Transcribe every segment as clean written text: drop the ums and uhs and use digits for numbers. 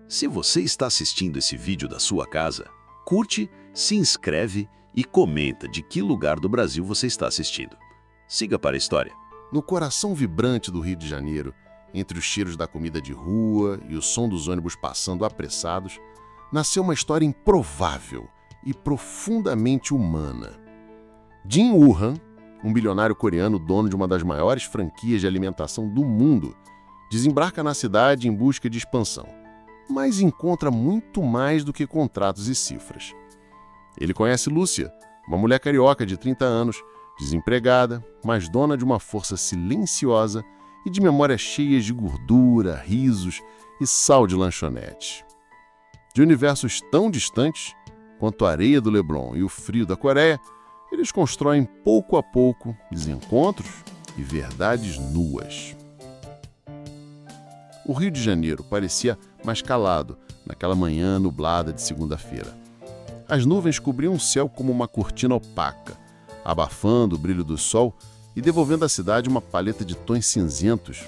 Se você está assistindo esse vídeo da sua casa, curte, se inscreve e comenta de que lugar do Brasil você está assistindo. Siga para a história. No coração vibrante do Rio de Janeiro, entre os cheiros da comida de rua e o som dos ônibus passando apressados, nasceu uma história improvável e profundamente humana. Jin-Woo Han, um bilionário coreano dono de uma das maiores franquias de alimentação do mundo, desembarca na cidade em busca de expansão, mas encontra muito mais do que contratos e cifras. Ele conhece Lúcia, uma mulher carioca de 30 anos, desempregada, mas dona de uma força silenciosa e de memórias cheias de gordura, risos e sal de lanchonete. De universos tão distantes quanto a areia do Leblon e o frio da Coreia, eles constroem pouco a pouco desencontros e verdades nuas. O Rio de Janeiro parecia mais calado naquela manhã nublada de segunda-feira. As nuvens cobriam o céu como uma cortina opaca, abafando o brilho do sol e devolvendo à cidade uma paleta de tons cinzentos.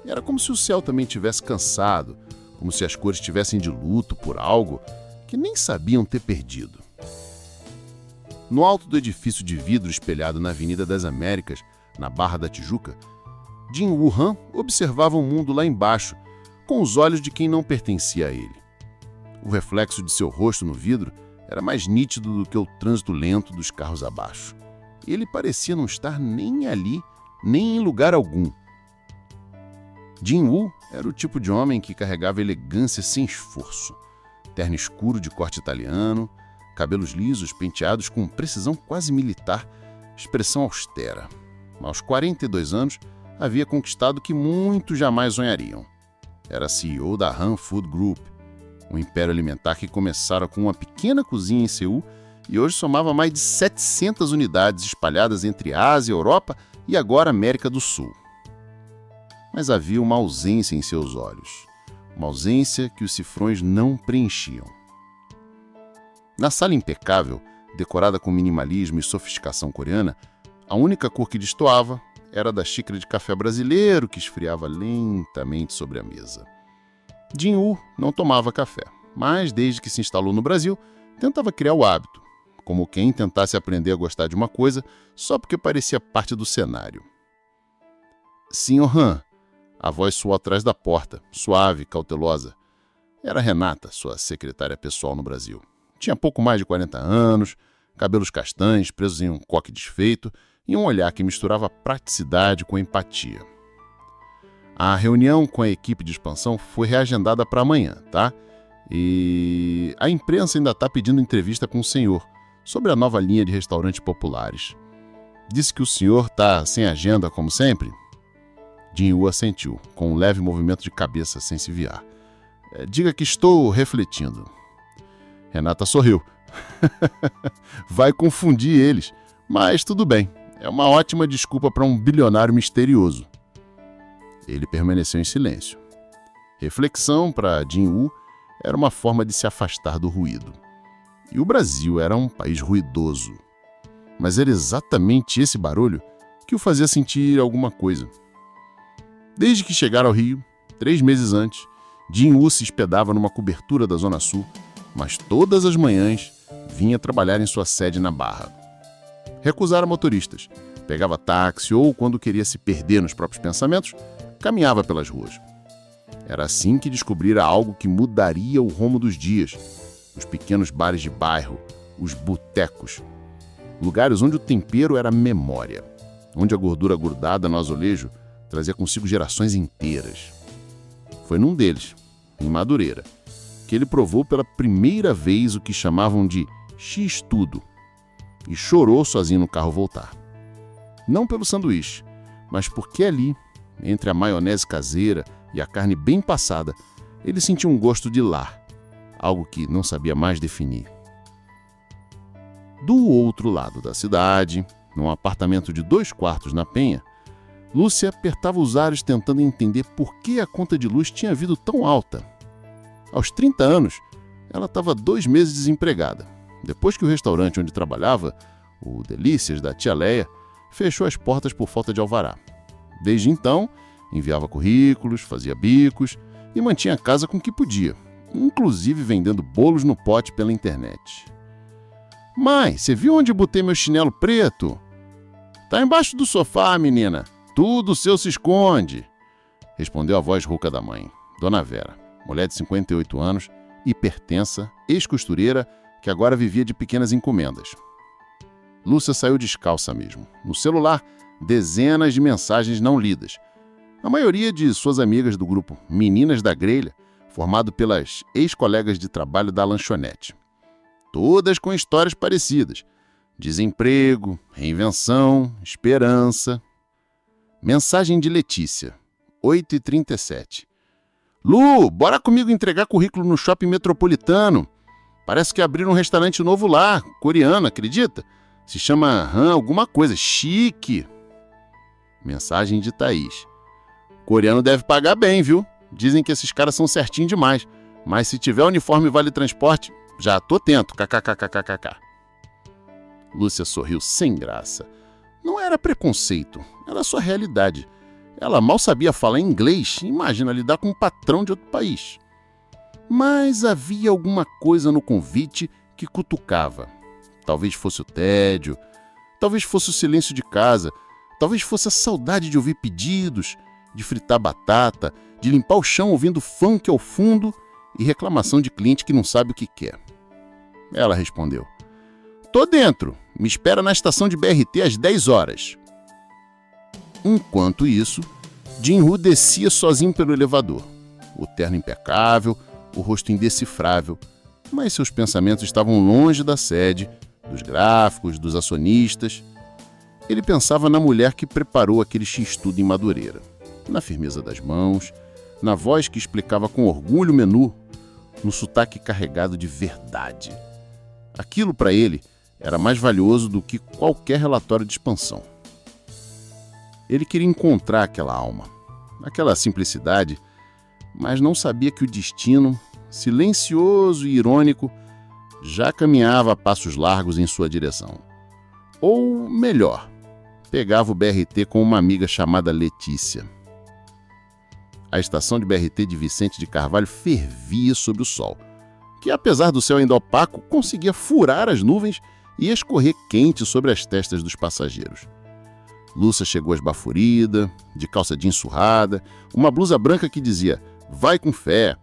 Era como se o céu também tivesse cansado, como se as cores estivessem de luto por algo que nem sabiam ter perdido. No alto do edifício de vidro espelhado na Avenida das Américas, na Barra da Tijuca, Jin-Woo Han observava o mundo lá embaixo, com os olhos de quem não pertencia a ele. O reflexo de seu rosto no vidro era mais nítido do que o trânsito lento dos carros abaixo. Ele parecia não estar nem ali, nem em lugar algum. Jin-Woo era o tipo de homem que carregava elegância sem esforço. Terno escuro de corte italiano, cabelos lisos penteados com precisão quase militar, expressão austera. Aos 42 anos, havia conquistado o que muitos jamais sonhariam. Era CEO da Han Food Group, um império alimentar que começara com uma pequena cozinha em Seul e hoje somava mais de 700 unidades espalhadas entre Ásia, Europa e agora América do Sul. Mas havia uma ausência em seus olhos, uma ausência que os cifrões não preenchiam. Na sala impecável, decorada com minimalismo e sofisticação coreana, a única cor que destoava era da xícara de café brasileiro que esfriava lentamente sobre a mesa. Jin-Woo não tomava café, mas desde que se instalou no Brasil, tentava criar o hábito, como quem tentasse aprender a gostar de uma coisa só porque parecia parte do cenário. Sr. Han, a voz soou atrás da porta, suave, cautelosa. Era Renata, sua secretária pessoal no Brasil. Tinha pouco mais de 40 anos, cabelos castanhos presos em um coque desfeito e um olhar que misturava praticidade com empatia. A reunião com a equipe de expansão foi reagendada para amanhã, tá? E a imprensa ainda está pedindo entrevista com o senhor sobre a nova linha de restaurantes populares. Disse que o senhor está sem agenda, como sempre? Jin-Woo assentiu, com um leve movimento de cabeça sem se virar. Diga que estou refletindo. Renata sorriu. Vai confundir eles, mas tudo bem. É uma ótima desculpa para um bilionário misterioso. Ele permaneceu em silêncio. Reflexão para Jin-Woo era uma forma de se afastar do ruído. E o Brasil era um país ruidoso. Mas era exatamente esse barulho que o fazia sentir alguma coisa. Desde que chegara ao Rio, 3 meses antes, Jin-Woo se hospedava numa cobertura da Zona Sul, mas todas as manhãs vinha trabalhar em sua sede na Barra. Recusara motoristas, pegava táxi ou, quando queria se perder nos próprios pensamentos, caminhava pelas ruas. Era assim que descobrira algo que mudaria o rumo dos dias: os pequenos bares de bairro, os botecos. Lugares onde o tempero era memória, onde a gordura grudada no azulejo trazia consigo gerações inteiras. Foi num deles, em Madureira, que ele provou pela primeira vez o que chamavam de X-tudo e chorou sozinho no carro voltar. Não pelo sanduíche, mas porque ali, entre a maionese caseira e a carne bem passada, ele sentiu um gosto de lar, algo que não sabia mais definir. Do outro lado da cidade, num apartamento de 2 quartos na Penha, Lúcia apertava os ares tentando entender por que a conta de luz tinha vindo tão alta. Aos 30 anos, ela estava 2 meses desempregada, depois que o restaurante onde trabalhava, o Delícias da Tia Leia, fechou as portas por falta de alvará. Desde então, enviava currículos, fazia bicos e mantinha a casa com o que podia, inclusive vendendo bolos no pote pela internet. Mãe, você viu onde botei meu chinelo preto? Tá embaixo do sofá, menina. Tudo seu se esconde. Respondeu a voz rouca da mãe, Dona Vera, mulher de 58 anos, hipertensa, ex-costureira, que agora vivia de pequenas encomendas. Lúcia saiu descalça mesmo. No celular, dezenas de mensagens não lidas. A maioria de suas amigas do grupo Meninas da Grelha, formado pelas ex-colegas de trabalho da lanchonete. Todas com histórias parecidas. Desemprego, reinvenção, esperança. Mensagem de Letícia, 8h37. Lu, bora comigo entregar currículo no Shopping Metropolitano. Parece que abriram um restaurante novo lá, coreano, acredita? Se chama Han alguma coisa, chique. Mensagem de Thaís. Coreano deve pagar bem, viu? Dizem que esses caras são certinhos demais. Mas se tiver uniforme vale transporte, já tô tento, kkkkkk. Lúcia sorriu sem graça. Não era preconceito, era sua realidade. Ela mal sabia falar inglês, imagina lidar com um patrão de outro país. Mas havia alguma coisa no convite que cutucava. Talvez fosse o tédio, talvez fosse o silêncio de casa, talvez fosse a saudade de ouvir pedidos, de fritar batata, de limpar o chão ouvindo funk ao fundo e reclamação de cliente que não sabe o que quer. Ela respondeu: Tô dentro, me espera na estação de BRT às 10 horas. Enquanto isso, Jin-Woo descia sozinho pelo elevador. O terno impecável, o rosto indecifrável, mas seus pensamentos estavam longe da sede, dos gráficos, dos acionistas. Ele pensava na mulher que preparou aquele X-tudo em Madureira, na firmeza das mãos, na voz que explicava com orgulho o menu, no sotaque carregado de verdade. Aquilo, para ele, era mais valioso do que qualquer relatório de expansão. Ele queria encontrar aquela alma, aquela simplicidade, mas não sabia que o destino, silencioso e irônico, já caminhava a passos largos em sua direção. Ou, melhor, pegava o BRT com uma amiga chamada Letícia. A estação de BRT de Vicente de Carvalho fervia sob o sol, que, apesar do céu ainda opaco, conseguia furar as nuvens e escorrer quente sobre as testas dos passageiros. Lúcia chegou esbaforida, de calça jeans surrada, uma blusa branca que dizia "Vai com fé",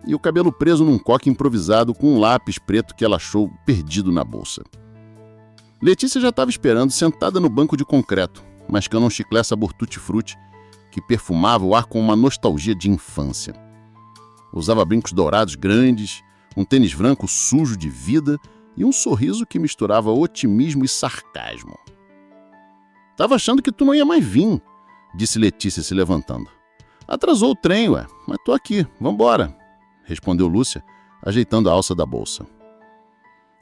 e o cabelo preso num coque improvisado com um lápis preto que ela achou perdido na bolsa. Letícia já estava esperando, sentada no banco de concreto, mascando um chiclete sabor tutti-frutti que perfumava o ar com uma nostalgia de infância. Usava brincos dourados grandes, um tênis branco sujo de vida e um sorriso que misturava otimismo e sarcasmo. "Tava achando que tu não ia mais vir", disse Letícia se levantando. "Atrasou o trem, ué, mas tô aqui, vambora", respondeu Lúcia, ajeitando a alça da bolsa.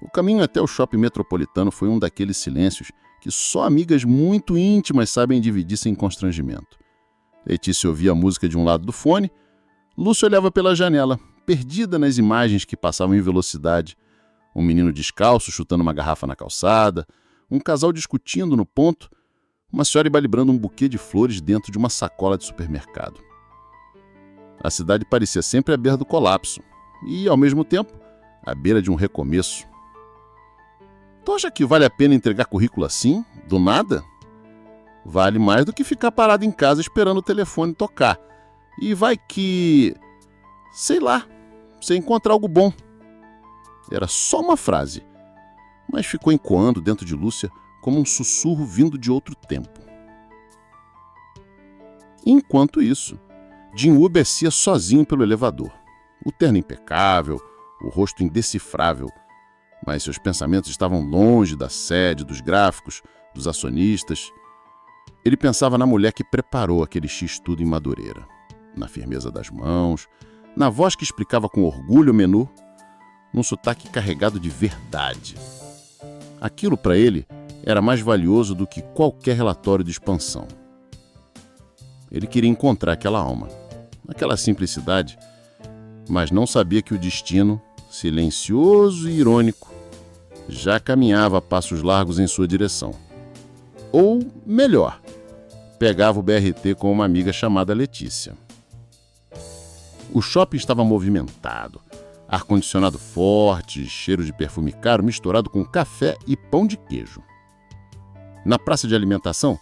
O caminho até o Shopping Metropolitano foi um daqueles silêncios que só amigas muito íntimas sabem dividir sem constrangimento. Letícia ouvia a música de um lado do fone, Lúcia olhava pela janela, perdida nas imagens que passavam em velocidade. Um menino descalço chutando uma garrafa na calçada, um casal discutindo no ponto, uma senhora embalibrando um buquê de flores dentro de uma sacola de supermercado. A cidade parecia sempre à beira do colapso e, ao mesmo tempo, à beira de um recomeço. Tu acha que vale a pena entregar currículo assim, do nada? Vale mais do que ficar parado em casa esperando o telefone tocar. E vai que... sei lá, você encontra algo bom. Era só uma frase, mas ficou ecoando dentro de Lúcia como um sussurro vindo de outro tempo. Enquanto isso, Jin-Woo descia sozinho pelo elevador. O terno impecável, o rosto indecifrável, mas seus pensamentos estavam longe da sede, dos gráficos, dos acionistas. Ele pensava na mulher que preparou aquele X-tudo em Madureira, na firmeza das mãos, na voz que explicava com orgulho o menu, num sotaque carregado de verdade. Aquilo, para ele, era mais valioso do que qualquer relatório de expansão. Ele queria encontrar aquela alma, aquela simplicidade, mas não sabia que o destino, silencioso e irônico, já caminhava a passos largos em sua direção. Ou, melhor, pegava o BRT com uma amiga chamada Letícia. O shopping estava movimentado. Ar-condicionado forte, cheiro de perfume caro misturado com café e pão de queijo. Na praça de alimentação,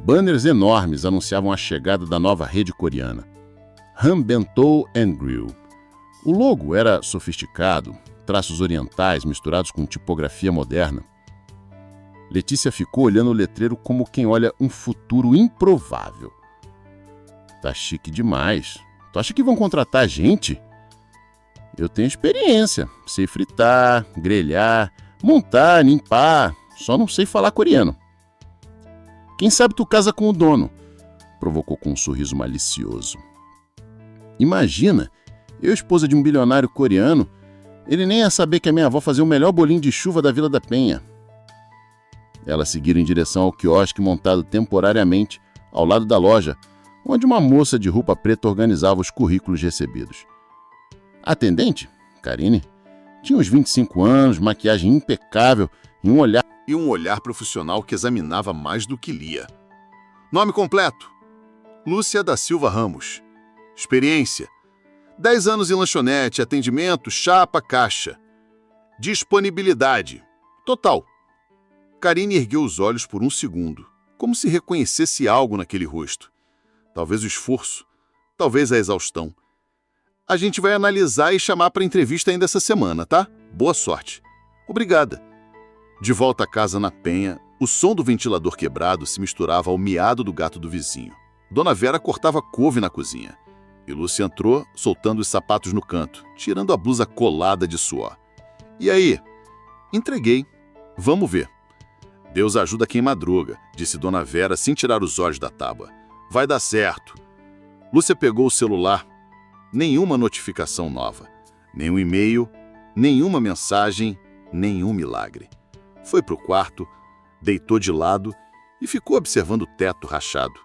banners enormes anunciavam a chegada da nova rede coreana, Han Bento & Grill. O logo era sofisticado, traços orientais misturados com tipografia moderna. Letícia ficou olhando o letreiro como quem olha um futuro improvável. Tá chique demais. Tu acha que vão contratar a gente? Eu tenho experiência. Sei fritar, grelhar, montar, limpar. Só não sei falar coreano. Quem sabe tu casa com o dono? Provocou com um sorriso malicioso. Imagina, eu esposa de um bilionário coreano, ele nem ia saber que a minha avó fazia o melhor bolinho de chuva da Vila da Penha. Elas seguiram em direção ao quiosque montado temporariamente ao lado da loja, onde uma moça de roupa preta organizava os currículos recebidos. A atendente, Karine, tinha uns 25 anos, maquiagem impecável e um olhar profissional que examinava mais do que lia. Nome completo: Lúcia da Silva Ramos. Experiência: 10 anos em lanchonete, atendimento, chapa, caixa. Disponibilidade: total. Karine ergueu os olhos por um segundo, como se reconhecesse algo naquele rosto. Talvez o esforço, talvez a exaustão. A gente vai analisar e chamar para entrevista ainda essa semana, tá? Boa sorte. Obrigada. De volta à casa na Penha, o som do ventilador quebrado se misturava ao miado do gato do vizinho. Dona Vera cortava couve na cozinha. E Lúcia entrou, soltando os sapatos no canto, tirando a blusa colada de suor. E aí? Entreguei. Vamos ver. Deus ajuda quem madruga, disse Dona Vera sem tirar os olhos da tábua. Vai dar certo. Lúcia pegou o celular. Nenhuma notificação nova. Nenhum e-mail, nenhuma mensagem, nenhum milagre. Foi pro quarto, deitou de lado e ficou observando o teto rachado.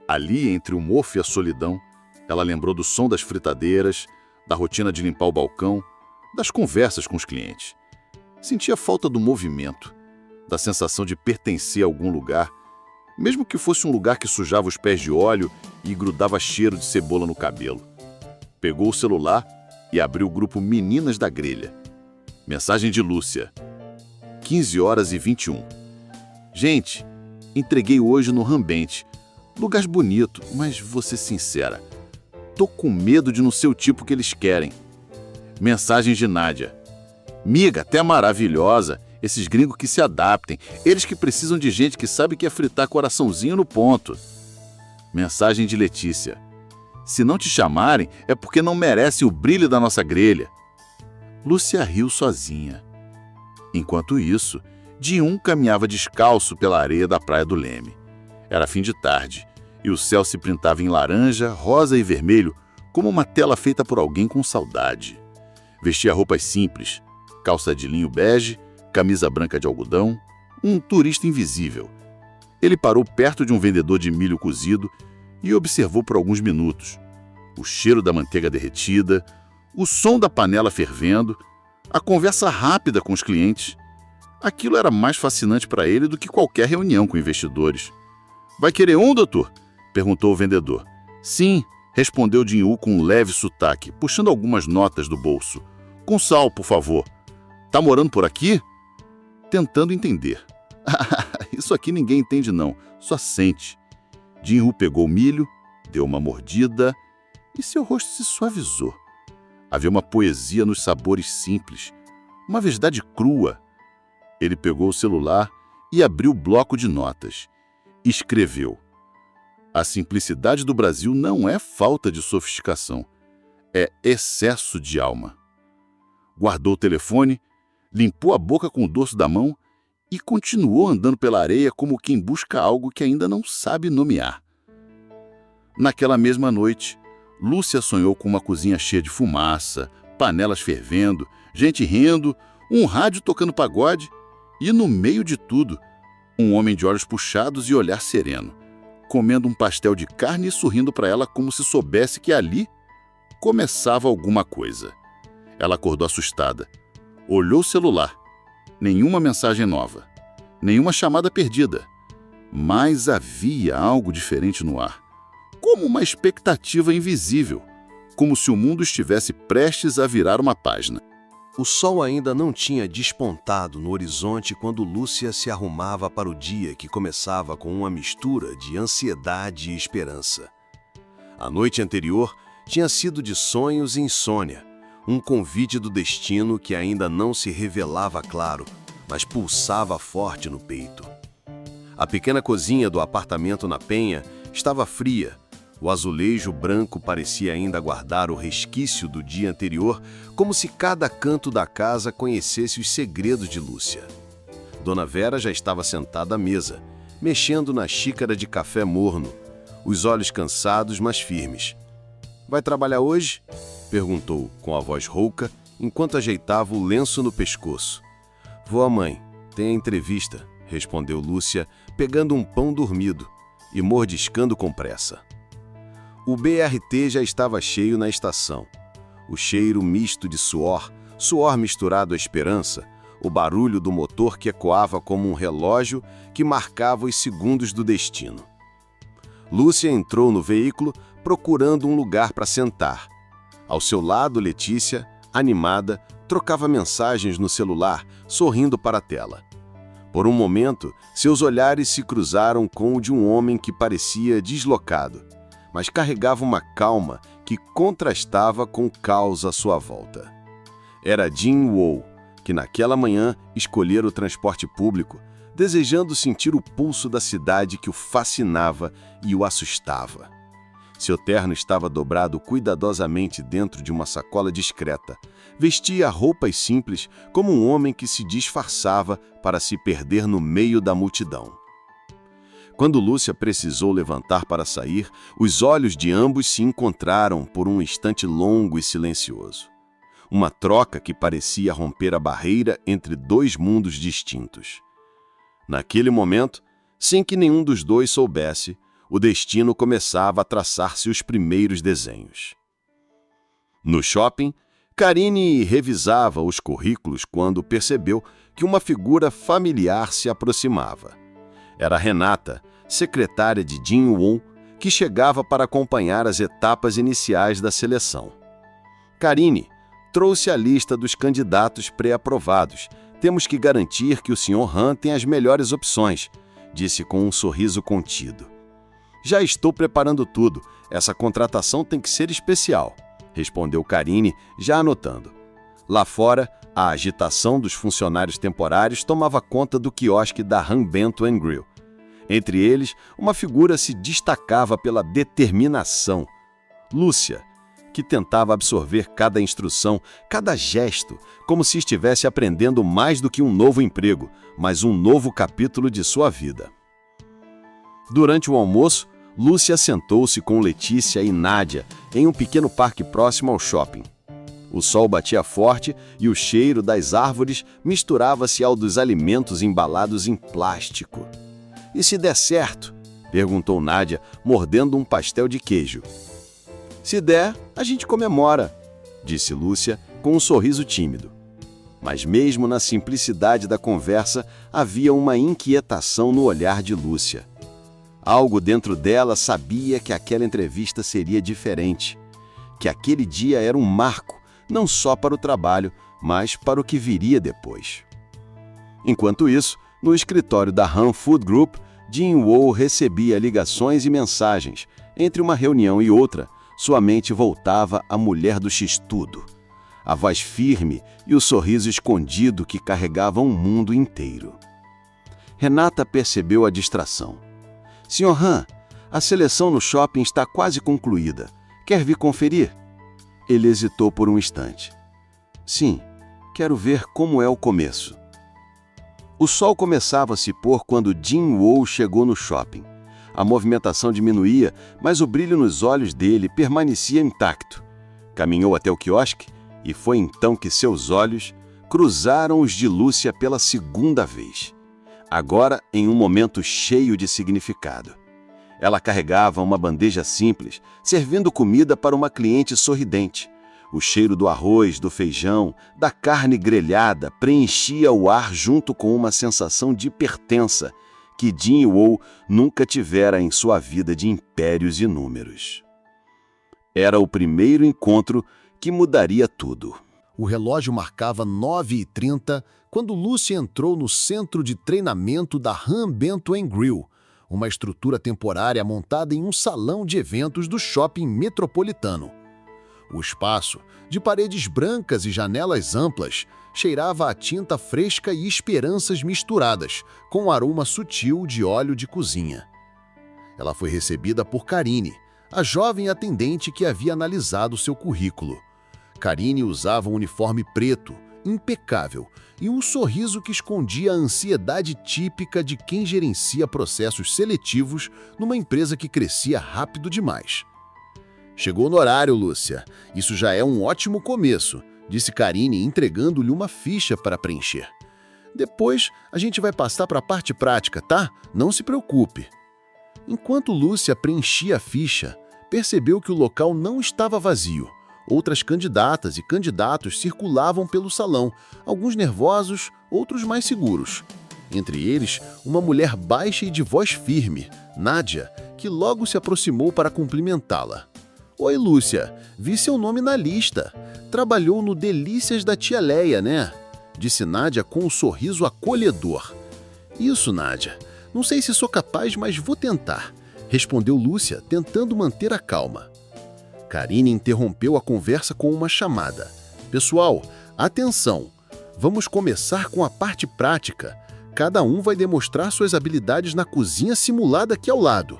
Ali, entre o mofo e a solidão, ela lembrou do som das fritadeiras, da rotina de limpar o balcão, das conversas com os clientes. Sentia falta do movimento, da sensação de pertencer a algum lugar, mesmo que fosse um lugar que sujava os pés de óleo e grudava cheiro de cebola no cabelo. Pegou o celular e abriu o grupo Meninas da Grelha. Mensagem de Lúcia. 15h21. Gente, entreguei hoje no Rambente. Lugar bonito, mas vou ser sincera. Tô com medo de não ser o tipo que eles querem. Mensagem de Nádia. Miga, até maravilhosa. Esses gringos que se adaptem. Eles que precisam de gente que sabe que é fritar coraçãozinho no ponto. Mensagem de Letícia. Se não te chamarem, é porque não merecem o brilho da nossa grelha. Lúcia riu sozinha. Enquanto isso, Dinho caminhava descalço pela areia da praia do Leme. Era fim de tarde, e o céu se printava em laranja, rosa e vermelho, como uma tela feita por alguém com saudade. Vestia roupas simples, calça de linho bege, camisa branca de algodão, um turista invisível. Ele parou perto de um vendedor de milho cozido e observou por alguns minutos. O cheiro da manteiga derretida, o som da panela fervendo, a conversa rápida com os clientes. Aquilo era mais fascinante para ele do que qualquer reunião com investidores. Vai querer um, doutor? Perguntou o vendedor. Sim, respondeu Dinho com um leve sotaque, puxando algumas notas do bolso. Com sal, por favor. Tá morando por aqui? Tentando entender. Isso aqui ninguém entende não, só sente. Dinho pegou o milho, deu uma mordida e seu rosto se suavizou. Havia uma poesia nos sabores simples, uma verdade crua. Ele pegou o celular e abriu o bloco de notas. Escreveu. A simplicidade do Brasil não é falta de sofisticação, é excesso de alma. Guardou o telefone, limpou a boca com o dorso da mão e continuou andando pela areia como quem busca algo que ainda não sabe nomear. Naquela mesma noite, Lúcia sonhou com uma cozinha cheia de fumaça, panelas fervendo, gente rindo, um rádio tocando pagode e, no meio de tudo, um homem de olhos puxados e olhar sereno, comendo um pastel de carne e sorrindo para ela como se soubesse que ali começava alguma coisa. Ela acordou assustada. Olhou o celular. Nenhuma mensagem nova. Nenhuma chamada perdida. Mas havia algo diferente no ar. Como uma expectativa invisível. como se o mundo estivesse prestes a virar uma página. O sol ainda não tinha despontado no horizonte quando Lúcia se arrumava para o dia que começava com uma mistura de ansiedade e esperança. A noite anterior tinha sido de sonhos e insônia, um convite do destino que ainda não se revelava claro, mas pulsava forte no peito. A pequena cozinha do apartamento na Penha estava fria. O azulejo branco parecia ainda guardar o resquício do dia anterior, como se cada canto da casa conhecesse os segredos de Lúcia. Dona Vera já estava sentada à mesa, mexendo na xícara de café morno, os olhos cansados, mas firmes. "Vai trabalhar hoje?" perguntou, com a voz rouca, enquanto ajeitava o lenço no pescoço. "Vou, mãe. Tem a entrevista", respondeu Lúcia, pegando um pão dormido e mordiscando com pressa. O BRT já estava cheio na estação. O cheiro misto de suor misturado à esperança, o barulho do motor que ecoava como um relógio que marcava os segundos do destino. Lúcia entrou no veículo procurando um lugar para sentar. Ao seu lado, Letícia, animada, trocava mensagens no celular, sorrindo para a tela. Por um momento, seus olhares se cruzaram com o de um homem que parecia deslocado, mas carregava uma calma que contrastava com o caos à sua volta. Era Jin Woo, que naquela manhã escolhera o transporte público, desejando sentir o pulso da cidade que o fascinava e o assustava. Seu terno estava dobrado cuidadosamente dentro de uma sacola discreta. Vestia roupas simples, como um homem que se disfarçava para se perder no meio da multidão. Quando Lúcia precisou levantar para sair, os olhos de ambos se encontraram por um instante longo e silencioso. Uma troca que parecia romper a barreira entre dois mundos distintos. Naquele momento, sem que nenhum dos dois soubesse, o destino começava a traçar-se os primeiros desenhos. No shopping, Karine revisava os currículos quando percebeu que uma figura familiar se aproximava. Era Renata, secretária de Jin Woo, que chegava para acompanhar as etapas iniciais da seleção. Karine trouxe a lista dos candidatos pré-aprovados. "Temos que garantir que o Sr. Han tem as melhores opções", disse com um sorriso contido. "Já estou preparando tudo. Essa contratação tem que ser especial", respondeu Karine, já anotando. Lá fora, a agitação dos funcionários temporários tomava conta do quiosque da Han Bento & Grill. Entre eles, uma figura se destacava pela determinação. Lúcia, que tentava absorver cada instrução, cada gesto, como se estivesse aprendendo mais do que um novo emprego, mas um novo capítulo de sua vida. Durante o almoço, Lúcia sentou-se com Letícia e Nádia em um pequeno parque próximo ao shopping. O sol batia forte e o cheiro das árvores misturava-se ao dos alimentos embalados em plástico. "E se der certo?", perguntou Nádia, mordendo um pastel de queijo. "Se der, a gente comemora", disse Lúcia com um sorriso tímido. Mas mesmo na simplicidade da conversa, havia uma inquietação no olhar de Lúcia. Algo dentro dela sabia que aquela entrevista seria diferente, que aquele dia era um marco, não só para o trabalho, mas para o que viria depois. Enquanto isso, no escritório da Han Food Group, Jin Woo recebia ligações e mensagens. Entre uma reunião e outra, sua mente voltava à mulher do X-tudo, a voz firme e o sorriso escondido que carregava um mundo inteiro. Renata percebeu a distração. "Sr. Han, a seleção no shopping está quase concluída. Quer vir conferir?" Ele hesitou por um instante. "Sim, quero ver como é o começo." O sol começava a se pôr quando Jin Woo chegou no shopping. A movimentação diminuía, mas o brilho nos olhos dele permanecia intacto. Caminhou até o quiosque e foi então que seus olhos cruzaram os de Lúcia pela segunda vez. Agora em um momento cheio de significado. Ela carregava uma bandeja simples, servindo comida para uma cliente sorridente. O cheiro do arroz, do feijão, da carne grelhada preenchia o ar junto com uma sensação de pertença que Jin Woo nunca tivera em sua vida de impérios inúmeros. Era o primeiro encontro que mudaria tudo. O relógio marcava 9h30 quando Lúcia entrou no centro de treinamento da Ham Bento Grill, uma estrutura temporária montada em um salão de eventos do shopping metropolitano. O espaço, de paredes brancas e janelas amplas, cheirava a tinta fresca e esperanças misturadas, com um aroma sutil de óleo de cozinha. Ela foi recebida por Karine, a jovem atendente que havia analisado seu currículo. Karine usava um uniforme preto, impecável, e um sorriso que escondia a ansiedade típica de quem gerencia processos seletivos numa empresa que crescia rápido demais. "Chegou no horário, Lúcia. Isso já é um ótimo começo", disse Karine, entregando-lhe uma ficha para preencher. "Depois a gente vai passar para a parte prática, tá? Não se preocupe." Enquanto Lúcia preenchia a ficha, percebeu que o local não estava vazio. Outras candidatas e candidatos circulavam pelo salão, alguns nervosos, outros mais seguros. Entre eles, uma mulher baixa e de voz firme, Nádia, que logo se aproximou para cumprimentá-la. "Oi, Lúcia, vi seu nome na lista. Trabalhou no Delícias da Tia Leia, né?" disse Nádia com um sorriso acolhedor. "Isso, Nádia. Não sei se sou capaz, mas vou tentar", respondeu Lúcia, tentando manter a calma. Karine interrompeu a conversa com uma chamada. "Pessoal, atenção! Vamos começar com a parte prática. Cada um vai demonstrar suas habilidades na cozinha simulada aqui ao lado."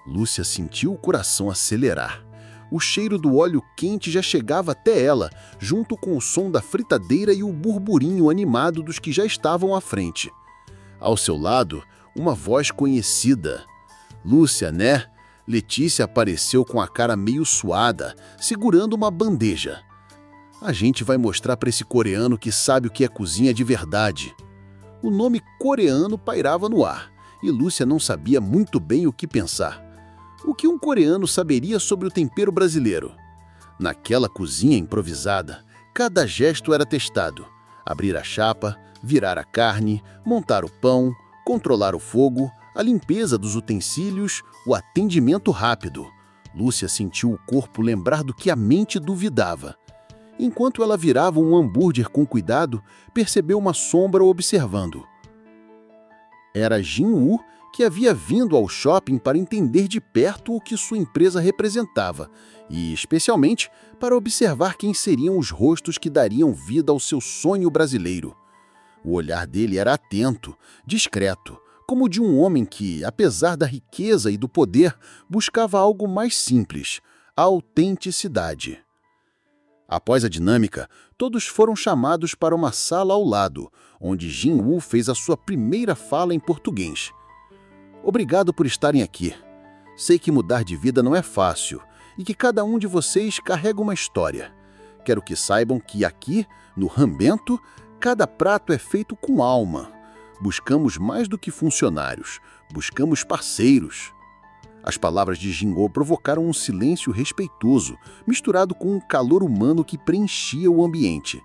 Lúcia sentiu o coração acelerar. O cheiro do óleo quente já chegava até ela, junto com o som da fritadeira e o burburinho animado dos que já estavam à frente. Ao seu lado, uma voz conhecida. "Lúcia, né?" Letícia apareceu com a cara meio suada, segurando uma bandeja. "A gente vai mostrar para esse coreano que sabe o que é cozinha de verdade." O nome coreano pairava no ar, e Lúcia não sabia muito bem o que pensar. O que um coreano saberia sobre o tempero brasileiro? Naquela cozinha improvisada, cada gesto era testado. Abrir a chapa, virar a carne, montar o pão, controlar o fogo, a limpeza dos utensílios, o atendimento rápido. Lúcia sentiu o corpo lembrar do que a mente duvidava. Enquanto ela virava um hambúrguer com cuidado, percebeu uma sombra observando. Era Jin-Woo, que havia vindo ao shopping para entender de perto o que sua empresa representava e, especialmente, para observar quem seriam os rostos que dariam vida ao seu sonho brasileiro. O olhar dele era atento, discreto, como o de um homem que, apesar da riqueza e do poder, buscava algo mais simples, a autenticidade. Após a dinâmica, todos foram chamados para uma sala ao lado, onde Jin-Woo fez a sua primeira fala em português. "Obrigado por estarem aqui. Sei que mudar de vida não é fácil e que cada um de vocês carrega uma história. Quero que saibam que aqui, no Ham Bento, cada prato é feito com alma. Buscamos mais do que funcionários, buscamos parceiros." As palavras de Jin-Woo provocaram um silêncio respeitoso, misturado com um calor humano que preenchia o ambiente.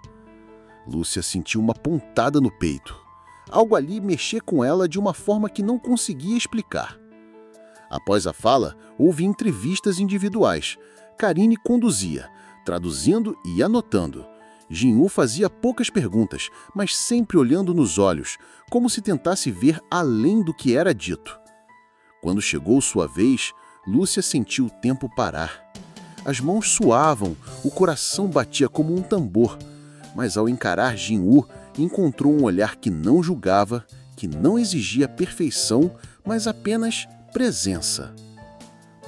Lúcia sentiu uma pontada no peito. Algo ali mexia com ela de uma forma que não conseguia explicar. Após a fala, houve entrevistas individuais. Karine conduzia, traduzindo e anotando. Jin-Woo fazia poucas perguntas, mas sempre olhando nos olhos, como se tentasse ver além do que era dito. Quando chegou sua vez, Lúcia sentiu o tempo parar. As mãos suavam, o coração batia como um tambor, mas ao encarar Jin-Woo, encontrou um olhar que não julgava, que não exigia perfeição, mas apenas presença.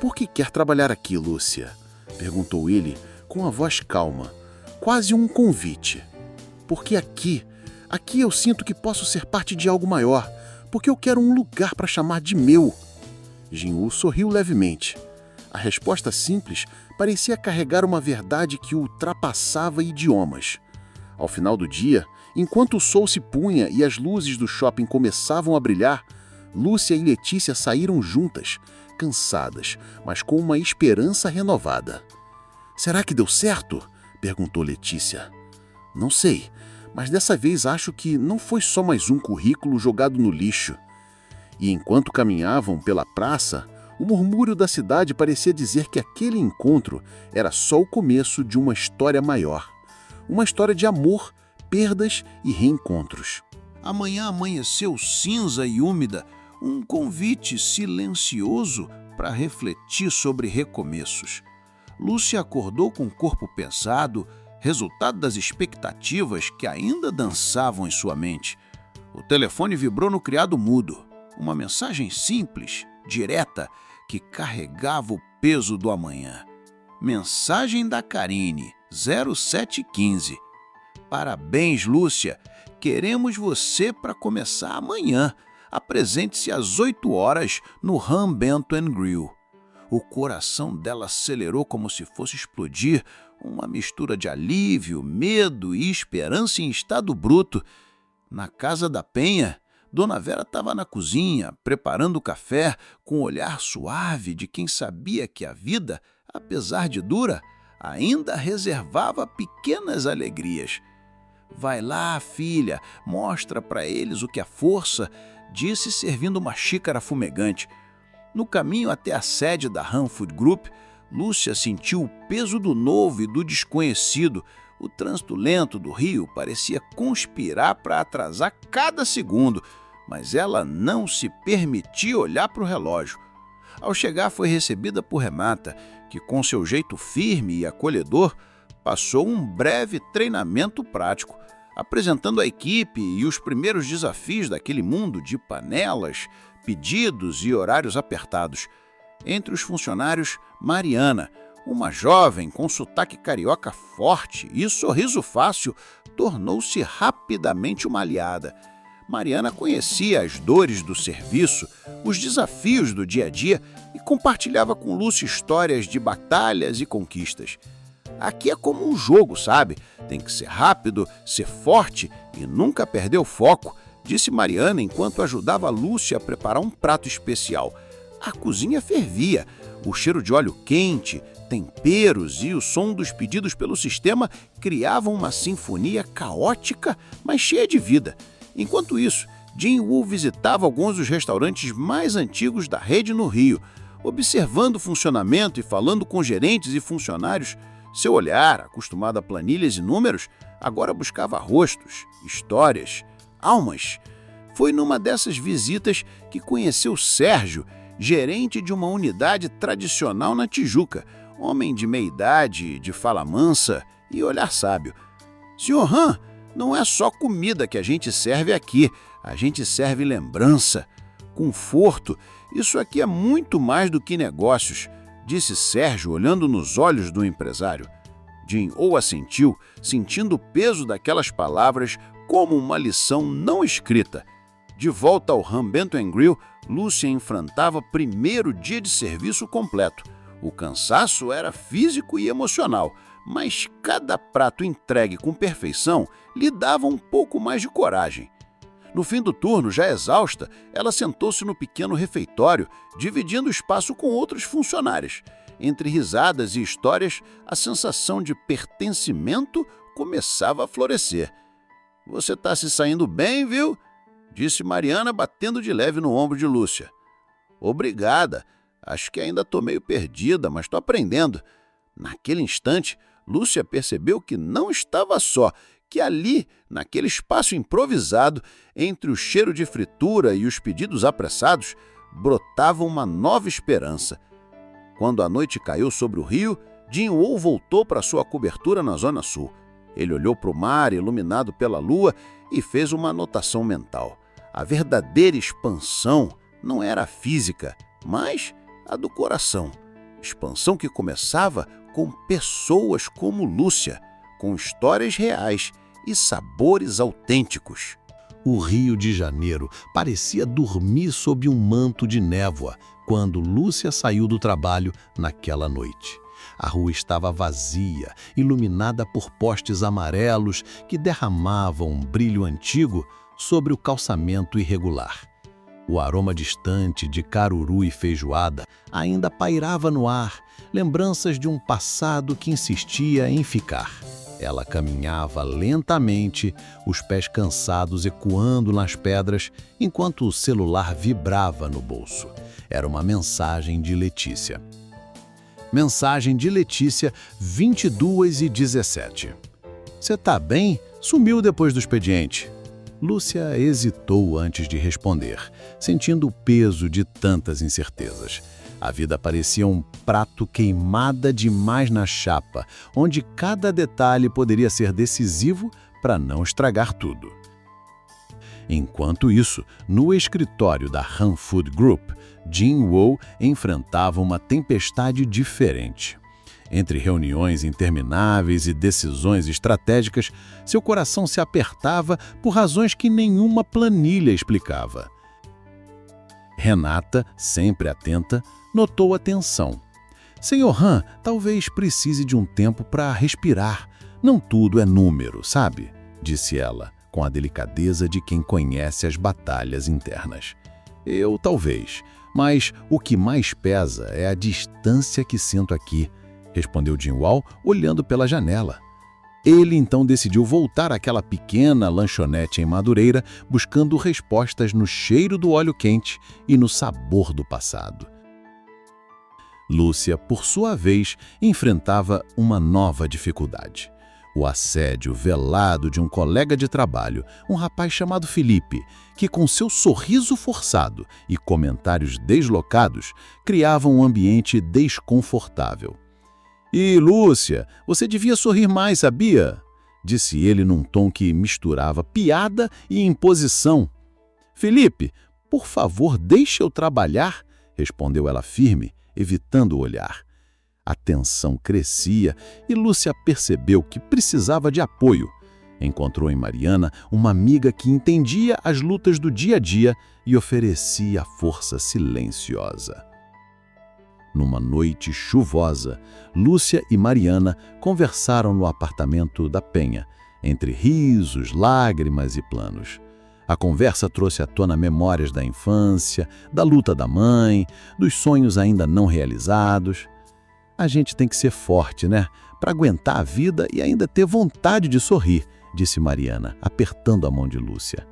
"Por que quer trabalhar aqui, Lúcia?" perguntou ele com a voz calma, quase um convite. "Porque aqui eu sinto que posso ser parte de algo maior, porque eu quero um lugar para chamar de meu." Jin-Woo sorriu levemente. A resposta simples parecia carregar uma verdade que ultrapassava idiomas. Ao final do dia, enquanto o sol se punha e as luzes do shopping começavam a brilhar, Lúcia e Letícia saíram juntas, cansadas, mas com uma esperança renovada. "Será que deu certo?" perguntou Letícia. "Não sei, mas dessa vez acho que não foi só mais um currículo jogado no lixo." E enquanto caminhavam pela praça, O murmúrio da cidade parecia dizer que aquele encontro era só o começo de uma história maior. Uma história de amor, perdas e reencontros. A manhã amanheceu cinza e úmida, um convite silencioso para refletir sobre recomeços. Lúcia acordou com o corpo pesado, resultado das expectativas que ainda dançavam em sua mente. O telefone vibrou no criado mudo. Uma mensagem simples, direta, que carregava o peso do amanhã. Mensagem da Karine, 0715. Parabéns, Lúcia. Queremos você para começar amanhã. Apresente-se às 8 horas no Ham Bento & Grill. O coração dela acelerou como se fosse explodir, uma mistura de alívio, medo e esperança em estado bruto. Na casa da Penha, Dona Vera estava na cozinha, preparando o café, com o olhar suave de quem sabia que a vida, apesar de dura, ainda reservava pequenas alegrias. Vai lá, filha, mostra para eles o que é força, disse servindo uma xícara fumegante. No caminho até a sede da Ham Food Group, Lúcia sentiu o peso do novo e do desconhecido. O trânsito lento do Rio parecia conspirar para atrasar cada segundo, mas ela não se permitia olhar para o relógio. Ao chegar, foi recebida por Renata, que, com seu jeito firme e acolhedor, passou um breve treinamento prático, apresentando a equipe e os primeiros desafios daquele mundo de panelas, pedidos e horários apertados. Entre os funcionários, Mariana, uma jovem com sotaque carioca forte e sorriso fácil, tornou-se rapidamente uma aliada. Mariana conhecia as dores do serviço, os desafios do dia a dia e compartilhava com Lúcia histórias de batalhas e conquistas. Aqui é como um jogo, sabe? Tem que ser rápido, ser forte e nunca perder o foco, disse Mariana enquanto ajudava a Lúcia a preparar um prato especial. A cozinha fervia, o cheiro de óleo quente, temperos e o som dos pedidos pelo sistema criavam uma sinfonia caótica, mas cheia de vida. Enquanto isso, Jin-Woo visitava alguns dos restaurantes mais antigos da rede no Rio, observando o funcionamento e falando com gerentes e funcionários. Seu olhar, acostumado a planilhas e números, agora buscava rostos, histórias, almas. Foi numa dessas visitas que conheceu Sérgio, gerente de uma unidade tradicional na Tijuca, homem de meia-idade, de fala mansa e olhar sábio. Senhor Han, não é só comida que a gente serve aqui, a gente serve lembrança, conforto. Isso aqui é muito mais do que negócios, disse Sérgio olhando nos olhos do empresário. Jin-Woo assentiu, sentindo o peso daquelas palavras como uma lição não escrita. De volta ao Ham Bento & Grill, Lúcia enfrentava o primeiro dia de serviço completo. O cansaço era físico e emocional, mas cada prato entregue com perfeição lhe dava um pouco mais de coragem. No fim do turno, já exausta, ela sentou-se no pequeno refeitório, dividindo o espaço com outros funcionários. Entre risadas e histórias, a sensação de pertencimento começava a florescer. — Você está se saindo bem, viu? Disse Mariana, batendo de leve no ombro de Lúcia. — Obrigada. Acho que ainda estou meio perdida, mas estou aprendendo. Naquele instante, Lúcia percebeu que não estava só, que ali, naquele espaço improvisado, entre o cheiro de fritura e os pedidos apressados, brotava uma nova esperança. Quando a noite caiu sobre o rio, Jin-Woo voltou para sua cobertura na Zona Sul. Ele olhou para o mar iluminado pela lua e fez uma anotação mental. A verdadeira expansão não era a física, mas a do coração. Expansão que começava com pessoas como Lúcia, com histórias reais e sabores autênticos. O Rio de Janeiro parecia dormir sob um manto de névoa quando Lúcia saiu do trabalho naquela noite. A rua estava vazia, iluminada por postes amarelos que derramavam um brilho antigo sobre o calçamento irregular. O aroma distante de caruru e feijoada ainda pairava no ar, lembranças de um passado que insistia em ficar. Ela caminhava lentamente, os pés cansados ecoando nas pedras, enquanto o celular vibrava no bolso. Era uma mensagem de Letícia. Mensagem de Letícia, 22h17. Você tá bem? Sumiu depois do expediente. Lúcia hesitou antes de responder, sentindo o peso de tantas incertezas. A vida parecia um prato queimada demais na chapa, onde cada detalhe poderia ser decisivo para não estragar tudo. Enquanto isso, no escritório da Han Food Group, Jin-Woo enfrentava uma tempestade diferente. Entre reuniões intermináveis e decisões estratégicas, seu coração se apertava por razões que nenhuma planilha explicava. Renata, sempre atenta, notou a tensão. Senhor Han, talvez precise de um tempo para respirar. Não tudo é número, sabe? Disse ela, com a delicadeza de quem conhece as batalhas internas. Eu talvez, mas o que mais pesa é a distância que sinto aqui, respondeu Jin-Woo, olhando pela janela. Ele então decidiu voltar àquela pequena lanchonete em Madureira, buscando respostas no cheiro do óleo quente e no sabor do passado. Lúcia, por sua vez, enfrentava uma nova dificuldade. O assédio velado de um colega de trabalho, um rapaz chamado Felipe, que com seu sorriso forçado e comentários deslocados, criava um ambiente desconfortável. "E, Lúcia, você devia sorrir mais, sabia?" disse ele num tom que misturava piada e imposição. "Felipe, por favor, deixe eu trabalhar", respondeu ela firme, evitando o olhar. A tensão crescia e Lúcia percebeu que precisava de apoio. Encontrou em Mariana uma amiga que entendia as lutas do dia a dia e oferecia força silenciosa. Numa noite chuvosa, Lúcia e Mariana conversaram no apartamento da Penha, entre risos, lágrimas e planos. A conversa trouxe à tona memórias da infância, da luta da mãe, dos sonhos ainda não realizados. A gente tem que ser forte, né? Para aguentar a vida e ainda ter vontade de sorrir, disse Mariana, apertando a mão de Lúcia.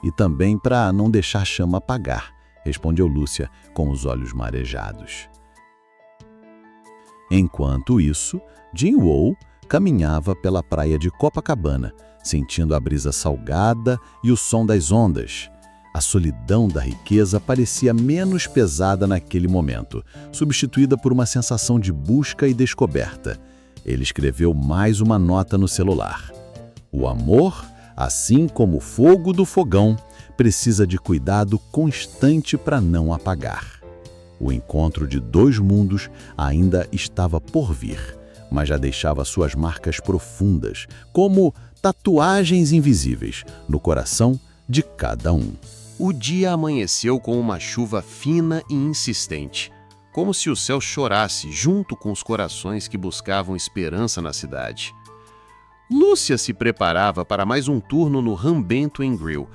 E também para não deixar a chama apagar, respondeu Lúcia, com os olhos marejados. Enquanto isso, Jin-Woo caminhava pela praia de Copacabana, sentindo a brisa salgada e o som das ondas. A solidão da riqueza parecia menos pesada naquele momento, substituída por uma sensação de busca e descoberta. Ele escreveu mais uma nota no celular. O amor, assim como o fogo do fogão, precisa de cuidado constante para não apagar. O encontro de dois mundos ainda estava por vir, mas já deixava suas marcas profundas, como tatuagens invisíveis, no coração de cada um. O dia amanheceu com uma chuva fina e insistente, como se o céu chorasse junto com os corações que buscavam esperança na cidade. Lúcia se preparava para mais um turno no Han Bento Grill,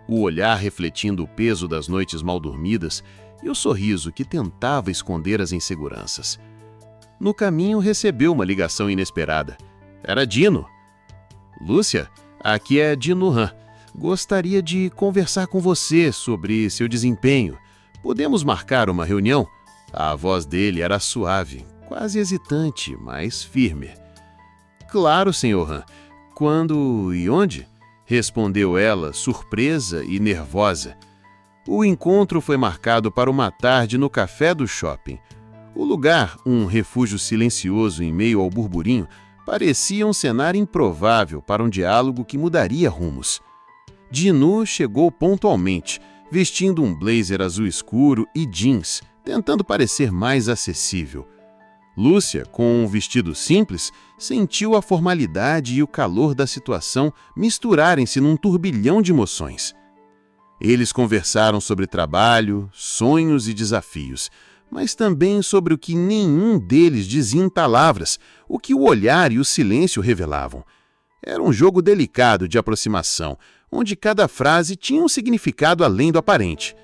o olhar refletindo o peso das noites mal dormidas e o sorriso que tentava esconder as inseguranças. No caminho recebeu uma ligação inesperada. Era Dino. "Lúcia, aqui é Dino Han. Gostaria de conversar com você sobre seu desempenho. Podemos marcar uma reunião?" A voz dele era suave, quase hesitante, mas firme. "Claro, senhor Han. Quando e onde?" respondeu ela, surpresa e nervosa. O encontro foi marcado para uma tarde no café do shopping. O lugar, um refúgio silencioso em meio ao burburinho, parecia um cenário improvável para um diálogo que mudaria rumos. Dinu chegou pontualmente, vestindo um blazer azul escuro e jeans, tentando parecer mais acessível. Lúcia, com um vestido simples, sentiu a formalidade e o calor da situação misturarem-se num turbilhão de emoções. Eles conversaram sobre trabalho, sonhos e desafios, mas também sobre o que nenhum deles dizia em palavras, o que o olhar e o silêncio revelavam. Era um jogo delicado de aproximação, onde cada frase tinha um significado além do aparente.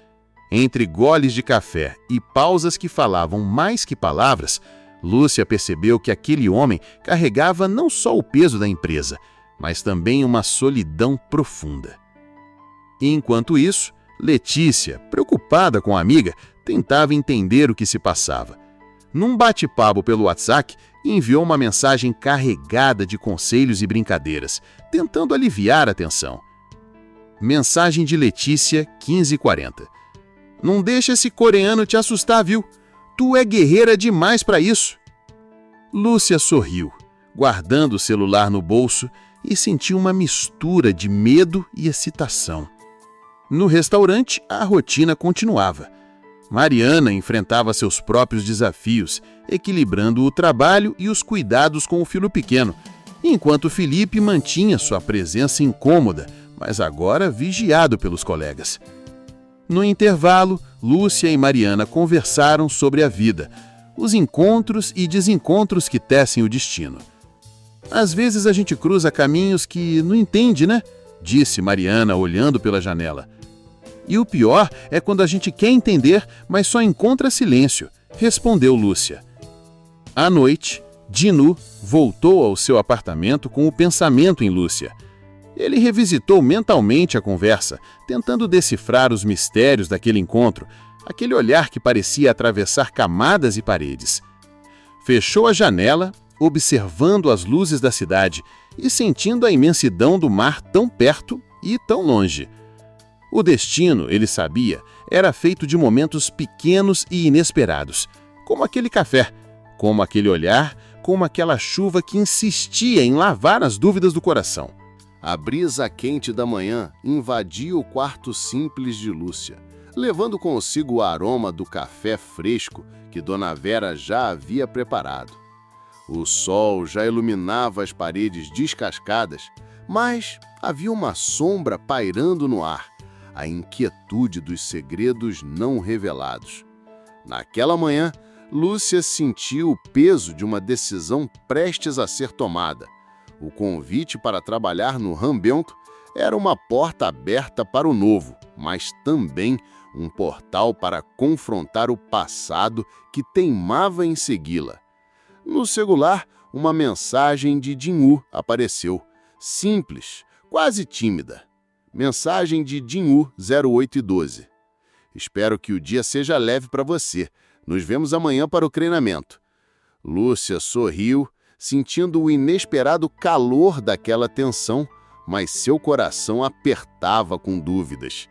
Entre goles de café e pausas que falavam mais que palavras, Lúcia percebeu que aquele homem carregava não só o peso da empresa, mas também uma solidão profunda. Enquanto isso, Letícia, preocupada com a amiga, Tentava entender o que se passava. Num bate-papo pelo WhatsApp, enviou uma mensagem carregada de conselhos e brincadeiras, tentando aliviar a tensão. Mensagem de Letícia, 15h40. Não deixa esse coreano te assustar, viu? Tu é guerreira demais pra isso. Lúcia sorriu, guardando o celular no bolso, e sentiu uma mistura de medo e excitação. No restaurante, a rotina continuava. Mariana enfrentava seus próprios desafios, equilibrando o trabalho e os cuidados com o filho pequeno, enquanto Felipe mantinha sua presença incômoda, mas agora vigiado pelos colegas. No intervalo, Lúcia e Mariana conversaram sobre a vida, os encontros e desencontros que tecem o destino. Às vezes a gente cruza caminhos que não entende, né? Disse Mariana, olhando pela janela. E o pior é quando a gente quer entender, mas só encontra silêncio, respondeu Lúcia. À noite, Dinu voltou ao seu apartamento com o pensamento em Lúcia. Ele revisitou mentalmente a conversa, tentando decifrar os mistérios daquele encontro, aquele olhar que parecia atravessar camadas e paredes. Fechou a janela, observando as luzes da cidade e sentindo a imensidão do mar tão perto e tão longe. O destino, ele sabia, era feito de momentos pequenos e inesperados, como aquele café, como aquele olhar, como aquela chuva que insistia em lavar as dúvidas do coração. A brisa quente da manhã invadia o quarto simples de Lúcia, levando consigo o aroma do café fresco que Dona Vera já havia preparado. O sol já iluminava as paredes descascadas, mas havia uma sombra pairando no ar, a inquietude dos segredos não revelados. Naquela manhã, Lúcia sentiu o peso de uma decisão prestes a ser tomada. O convite para trabalhar no Rambento era uma porta aberta para o novo, mas também um portal para confrontar o passado que teimava em segui-la. No celular, uma mensagem de Dinu apareceu, simples, quase tímida. Mensagem de Dinu 0812. Espero que o dia seja leve para você. Nos vemos amanhã para o treinamento. Lúcia sorriu, sentindo o inesperado calor daquela tensão, mas seu coração apertava com dúvidas.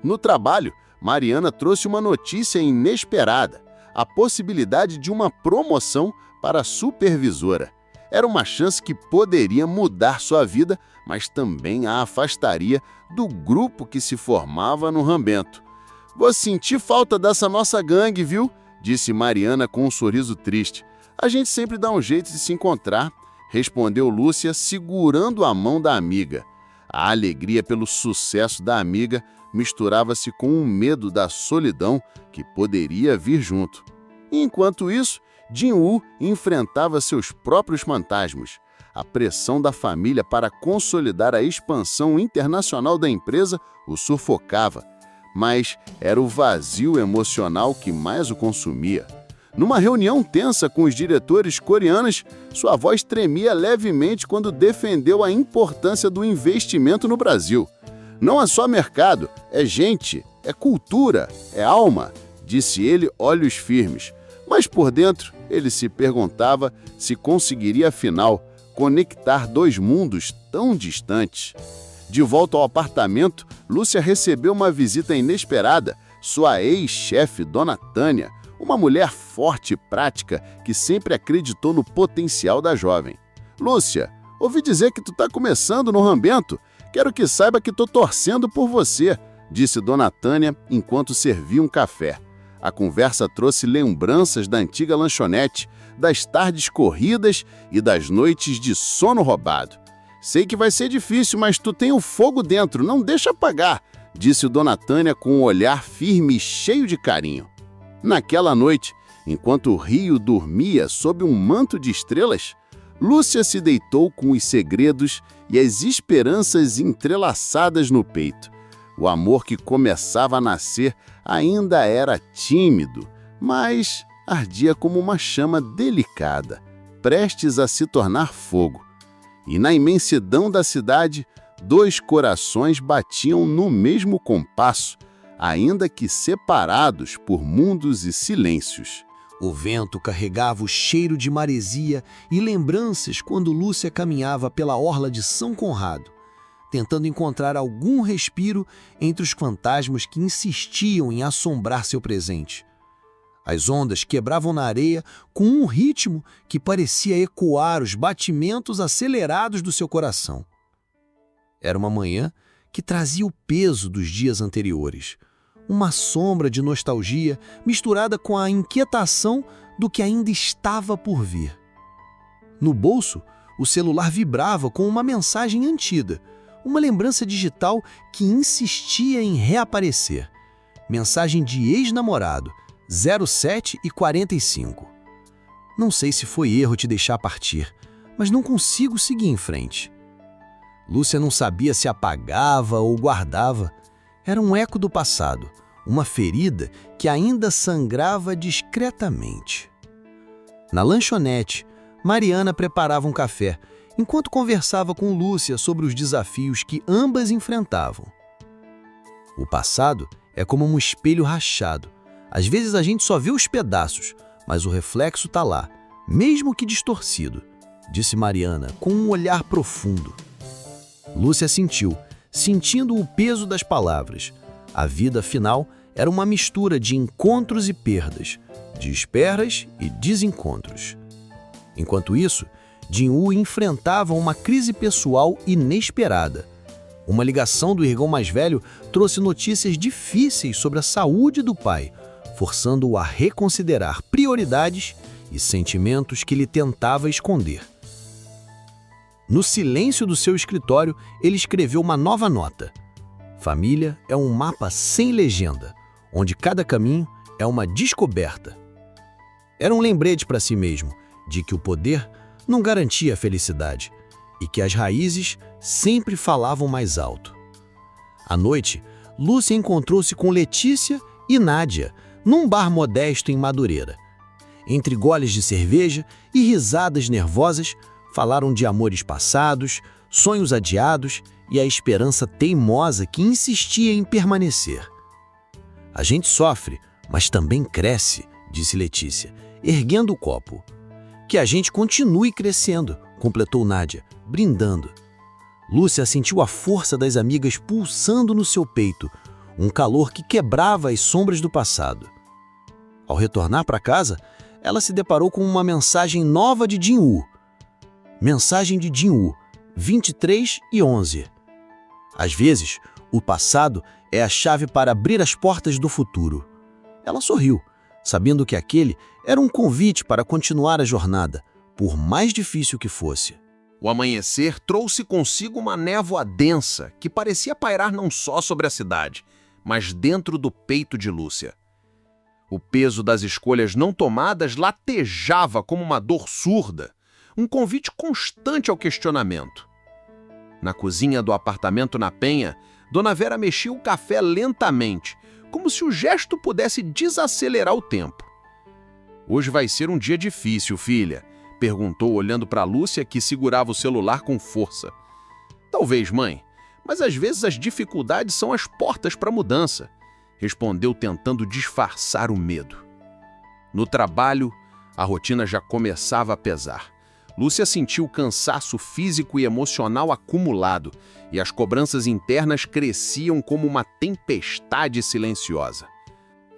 No trabalho, Mariana trouxe uma notícia inesperada, a possibilidade de uma promoção para supervisora. Era uma chance que poderia mudar sua vida, mas também a afastaria do grupo que se formava no Rambento. Vou sentir falta dessa nossa gangue, viu? Disse Mariana com um sorriso triste. A gente sempre dá um jeito de se encontrar, respondeu Lúcia, segurando a mão da amiga. A alegria pelo sucesso da amiga misturava-se com o medo da solidão que poderia vir junto. Enquanto isso, Dinu enfrentava seus próprios fantasmas. A pressão da família para consolidar a expansão internacional da empresa o sufocava, mas era o vazio emocional que mais o consumia. Numa reunião tensa com os diretores coreanos, sua voz tremia levemente quando defendeu a importância do investimento no Brasil. Não é só mercado, é gente, é cultura, é alma, disse ele, olhos firmes. Mas por dentro, ele se perguntava se conseguiria, afinal, conectar dois mundos tão distantes. De volta ao apartamento, Lúcia recebeu uma visita inesperada, sua ex-chefe, Dona Tânia, uma mulher forte e prática que sempre acreditou no potencial da jovem. Lúcia, ouvi dizer que tu tá começando no Rambento. Quero que saiba que tô torcendo por você, disse Dona Tânia enquanto servia um café. A conversa trouxe lembranças da antiga lanchonete, das tardes corridas e das noites de sono roubado. Sei que vai ser difícil, mas tu tem o fogo dentro, não deixa apagar, disse Dona Tânia com um olhar firme e cheio de carinho. Naquela noite, enquanto o rio dormia sob um manto de estrelas, Lúcia se deitou com os segredos e as esperanças entrelaçadas no peito. O amor que começava a nascer ainda era tímido, mas ardia como uma chama delicada, prestes a se tornar fogo. E na imensidão da cidade, dois corações batiam no mesmo compasso, ainda que separados por mundos e silêncios. O vento carregava o cheiro de maresia e lembranças quando Lúcia caminhava pela orla de São Conrado, tentando encontrar algum respiro entre os fantasmas que insistiam em assombrar seu presente. As ondas quebravam na areia com um ritmo que parecia ecoar os batimentos acelerados do seu coração. Era uma manhã que trazia o peso dos dias anteriores, uma sombra de nostalgia misturada com a inquietação do que ainda estava por vir. No bolso, o celular vibrava com uma mensagem antida, uma lembrança digital que insistia em reaparecer. Mensagem de ex-namorado, 07:45. Não sei se foi erro te deixar partir, mas não consigo seguir em frente. Lúcia não sabia se apagava ou guardava. Era um eco do passado, uma ferida que ainda sangrava discretamente. Na lanchonete, Mariana preparava um café, enquanto conversava com Lúcia sobre os desafios que ambas enfrentavam. O passado é como um espelho rachado. Às vezes a gente só vê os pedaços, mas o reflexo está lá, mesmo que distorcido, disse Mariana com um olhar profundo. Lúcia sentindo o peso das palavras. A vida, afinal, era uma mistura de encontros e perdas, de esperas e desencontros. Enquanto isso, Jin-Woo enfrentava uma crise pessoal inesperada. Uma ligação do irmão mais velho trouxe notícias difíceis sobre a saúde do pai, forçando-o a reconsiderar prioridades e sentimentos que ele tentava esconder. No silêncio do seu escritório, ele escreveu uma nova nota. Família é um mapa sem legenda, onde cada caminho é uma descoberta. Era um lembrete para si mesmo de que o poder não garantia a felicidade e que as raízes sempre falavam mais alto. À noite, Lúcia encontrou-se com Letícia e Nádia num bar modesto em Madureira. Entre goles de cerveja e risadas nervosas, falaram de amores passados, sonhos adiados e a esperança teimosa que insistia em permanecer. A gente sofre, mas também cresce, disse Letícia, erguendo o copo. Que a gente continue crescendo, completou Nádia, brindando. Lúcia sentiu a força das amigas pulsando no seu peito, um calor que quebrava as sombras do passado. Ao retornar para casa, ela se deparou com uma mensagem nova de Jin-Woo. Mensagem de Jin-Woo, 23:11. Às vezes, o passado é a chave para abrir as portas do futuro. Ela sorriu, sabendo que aquele era um convite para continuar a jornada, por mais difícil que fosse. O amanhecer trouxe consigo uma névoa densa que parecia pairar não só sobre a cidade, mas dentro do peito de Lúcia. O peso das escolhas não tomadas latejava como uma dor surda, um convite constante ao questionamento. Na cozinha do apartamento na Penha, Dona Vera mexia o café lentamente, como se o gesto pudesse desacelerar o tempo. "Hoje vai ser um dia difícil, filha?" perguntou olhando para Lúcia, que segurava o celular com força. "Talvez, mãe, mas às vezes as dificuldades são as portas para a mudança", respondeu tentando disfarçar o medo. No trabalho, a rotina já começava a pesar. Lúcia sentiu cansaço físico e emocional acumulado, e as cobranças internas cresciam como uma tempestade silenciosa.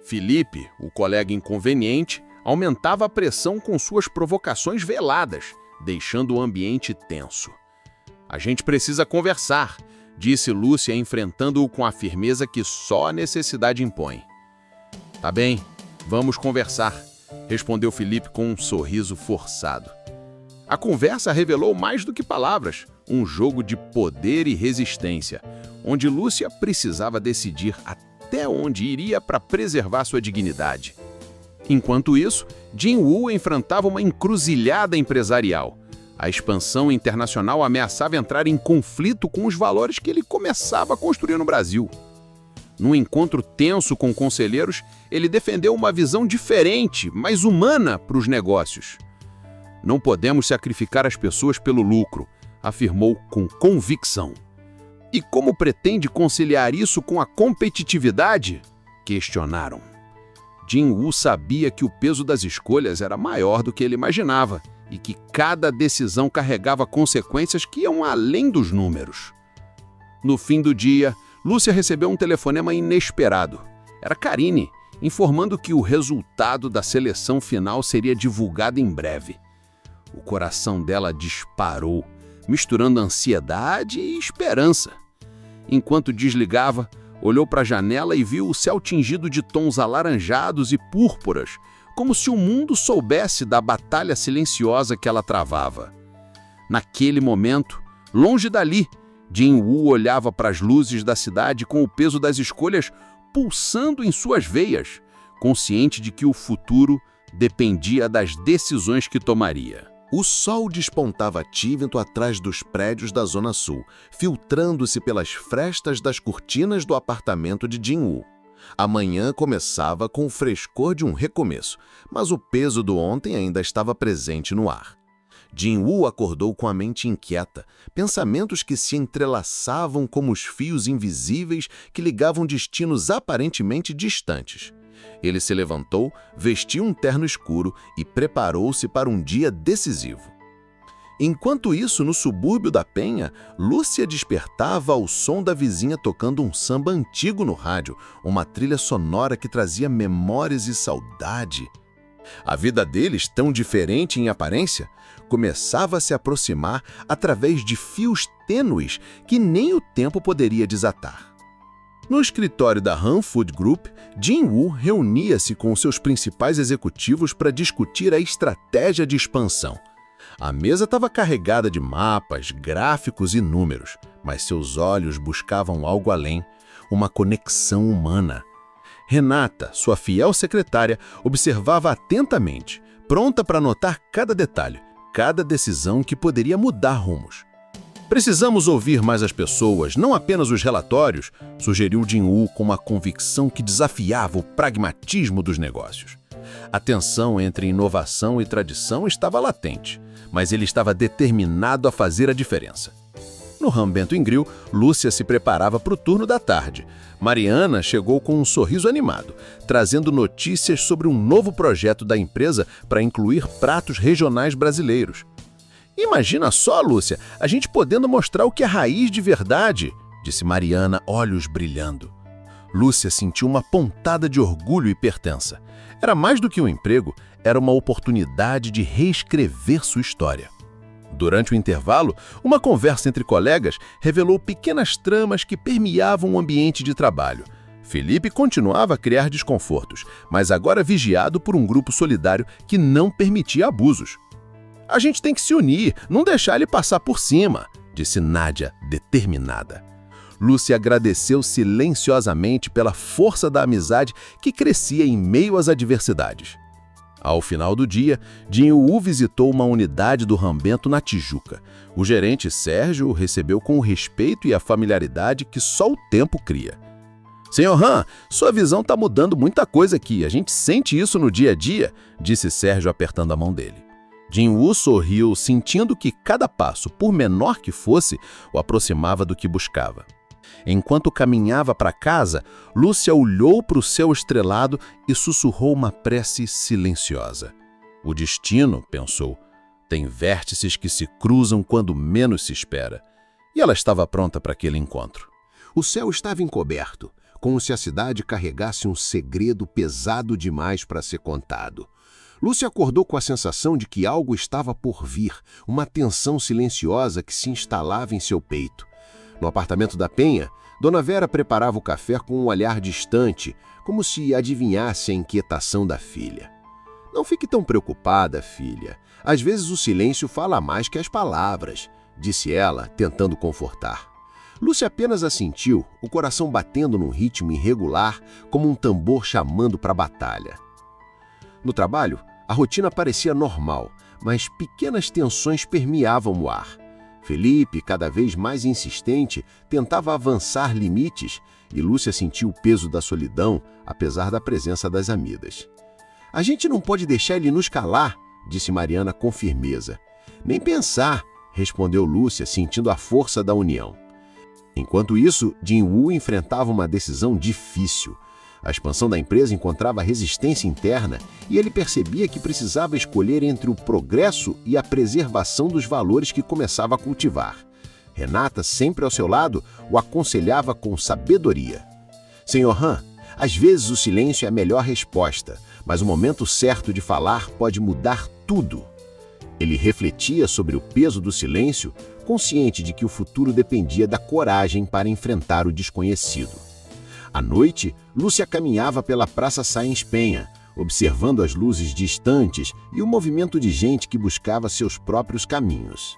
Felipe, o colega inconveniente, aumentava a pressão com suas provocações veladas, deixando o ambiente tenso. "A gente precisa conversar", disse Lúcia, enfrentando-o com a firmeza que só a necessidade impõe. "Tá bem, vamos conversar", respondeu Felipe com um sorriso forçado. A conversa revelou mais do que palavras, um jogo de poder e resistência, onde Lúcia precisava decidir até onde iria para preservar sua dignidade. Enquanto isso, Jin-Woo enfrentava uma encruzilhada empresarial. A expansão internacional ameaçava entrar em conflito com os valores que ele começava a construir no Brasil. Num encontro tenso com conselheiros, ele defendeu uma visão diferente, mais humana para os negócios. "Não podemos sacrificar as pessoas pelo lucro", afirmou com convicção. E como pretende conciliar isso com a competitividade? Questionaram. Jin-Woo sabia que o peso das escolhas era maior do que ele imaginava e que cada decisão carregava consequências que iam além dos números. No fim do dia, Lúcia recebeu um telefonema inesperado. Era Karine, informando que o resultado da seleção final seria divulgado em breve. O coração dela disparou, misturando ansiedade e esperança. Enquanto desligava, olhou para a janela e viu o céu tingido de tons alaranjados e púrpuras, como se o mundo soubesse da batalha silenciosa que ela travava. Naquele momento, longe dali, Jin-Woo olhava para as luzes da cidade com o peso das escolhas pulsando em suas veias, consciente de que o futuro dependia das decisões que tomaria. O sol despontava tímido atrás dos prédios da Zona Sul, filtrando-se pelas frestas das cortinas do apartamento de Jin-Woo. A manhã começava com o frescor de um recomeço, mas o peso do ontem ainda estava presente no ar. Jin-Woo acordou com a mente inquieta, pensamentos que se entrelaçavam como os fios invisíveis que ligavam destinos aparentemente distantes. Ele se levantou, vestiu um terno escuro e preparou-se para um dia decisivo. Enquanto isso, no subúrbio da Penha, Lúcia despertava ao som da vizinha tocando um samba antigo no rádio, uma trilha sonora que trazia memórias e saudade. A vida deles, tão diferente em aparência, começava a se aproximar através de fios tênues que nem o tempo poderia desatar. No escritório da Han Food Group, Jin-Woo reunia-se com seus principais executivos para discutir a estratégia de expansão. A mesa estava carregada de mapas, gráficos e números, mas seus olhos buscavam algo além, uma conexão humana. Renata, sua fiel secretária, observava atentamente, pronta para notar cada detalhe, cada decisão que poderia mudar rumos. Precisamos ouvir mais as pessoas, não apenas os relatórios, sugeriu Jin-Woo com uma convicção que desafiava o pragmatismo dos negócios. A tensão entre inovação e tradição estava latente, mas ele estava determinado a fazer a diferença. No Rambento em Grill, Lúcia se preparava para o turno da tarde. Mariana chegou com um sorriso animado, trazendo notícias sobre um novo projeto da empresa para incluir pratos regionais brasileiros. Imagina só, Lúcia, a gente podendo mostrar o que é raiz de verdade, disse Mariana, olhos brilhando. Lúcia sentiu uma pontada de orgulho e pertença. Era mais do que um emprego, era uma oportunidade de reescrever sua história. Durante o intervalo, uma conversa entre colegas revelou pequenas tramas que permeavam o ambiente de trabalho. Felipe continuava a criar desconfortos, mas agora vigiado por um grupo solidário que não permitia abusos. A gente tem que se unir, não deixar ele passar por cima, disse Nádia, determinada. Lúcia agradeceu silenciosamente pela força da amizade que crescia em meio às adversidades. Ao final do dia, Jin-Woo visitou uma unidade do Rambento na Tijuca. O gerente Sérgio o recebeu com o respeito e a familiaridade que só o tempo cria. Senhor Han, sua visão está mudando muita coisa aqui, a gente sente isso no dia a dia, disse Sérgio apertando a mão dele. Jin-Woo sorriu, sentindo que cada passo, por menor que fosse, o aproximava do que buscava. Enquanto caminhava para casa, Lúcia olhou para o céu estrelado e sussurrou uma prece silenciosa. O destino, pensou, tem vértices que se cruzam quando menos se espera. E ela estava pronta para aquele encontro. O céu estava encoberto, como se a cidade carregasse um segredo pesado demais para ser contado. Lúcia acordou com a sensação de que algo estava por vir, uma tensão silenciosa que se instalava em seu peito. No apartamento da Penha, Dona Vera preparava o café com um olhar distante, como se adivinhasse a inquietação da filha. Não fique tão preocupada, filha. Às vezes o silêncio fala mais que as palavras, disse ela, tentando confortar. Lúcia apenas assentiu, o coração batendo num ritmo irregular, como um tambor chamando para a batalha. No trabalho, a rotina parecia normal, mas pequenas tensões permeavam o ar. Felipe, cada vez mais insistente, tentava avançar limites e Lúcia sentiu o peso da solidão, apesar da presença das amigas. A gente não pode deixar ele nos calar, disse Mariana com firmeza. Nem pensar, respondeu Lúcia, sentindo a força da união. Enquanto isso, Jin-Woo enfrentava uma decisão difícil. A expansão da empresa encontrava resistência interna e ele percebia que precisava escolher entre o progresso e a preservação dos valores que começava a cultivar. Renata, sempre ao seu lado, o aconselhava com sabedoria. Sr. Han, às vezes o silêncio é a melhor resposta, mas o momento certo de falar pode mudar tudo. Ele refletia sobre o peso do silêncio, consciente de que o futuro dependia da coragem para enfrentar o desconhecido. À noite, Lúcia caminhava pela Praça Sáenz Penha, observando as luzes distantes e o movimento de gente que buscava seus próprios caminhos.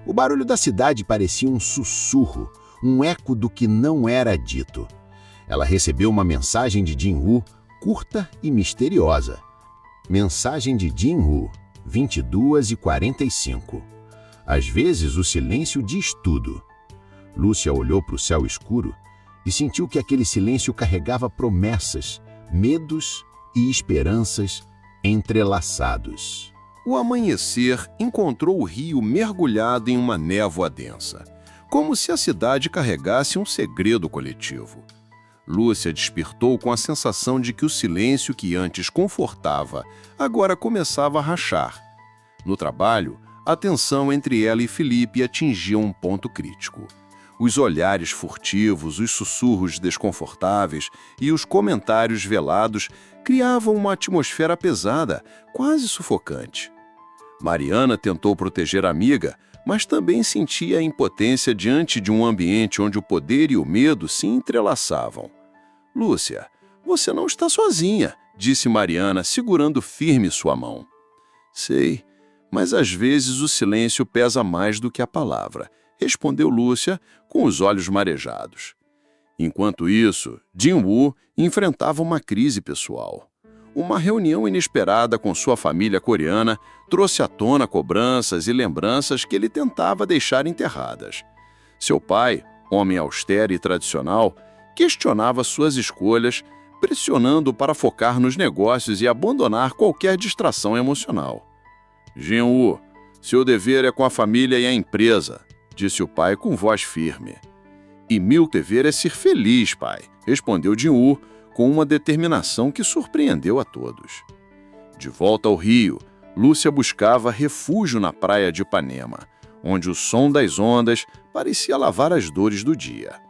O barulho da cidade parecia um sussurro, um eco do que não era dito. Ela recebeu uma mensagem de Jin-Woo, curta e misteriosa. Mensagem de Jin-Woo, 22h45. Às vezes o silêncio diz tudo. Lúcia olhou para o céu escuro e sentiu que aquele silêncio carregava promessas, medos e esperanças entrelaçados. O amanhecer encontrou o rio mergulhado em uma névoa densa, como se a cidade carregasse um segredo coletivo. Lúcia despertou com a sensação de que o silêncio que antes confortava agora começava a rachar. No trabalho, a tensão entre ela e Felipe atingia um ponto crítico. Os olhares furtivos, os sussurros desconfortáveis e os comentários velados criavam uma atmosfera pesada, quase sufocante. Mariana tentou proteger a amiga, mas também sentia a impotência diante de um ambiente onde o poder e o medo se entrelaçavam. Lúcia, você não está sozinha, disse Mariana, segurando firme sua mão. Sei, mas às vezes o silêncio pesa mais do que a palavra, respondeu Lúcia, com os olhos marejados. Enquanto isso, Jin-Woo enfrentava uma crise pessoal. Uma reunião inesperada com sua família coreana trouxe à tona cobranças e lembranças que ele tentava deixar enterradas. Seu pai, homem austero e tradicional, questionava suas escolhas, pressionando-o para focar nos negócios e abandonar qualquer distração emocional. Jin-Woo, seu dever é com a família e a empresa, disse o pai com voz firme. E meu dever é ser feliz, pai, respondeu Jin-Woo com uma determinação que surpreendeu a todos. De volta ao Rio, Lúcia buscava refúgio na praia de Ipanema, onde o som das ondas parecia lavar as dores do dia.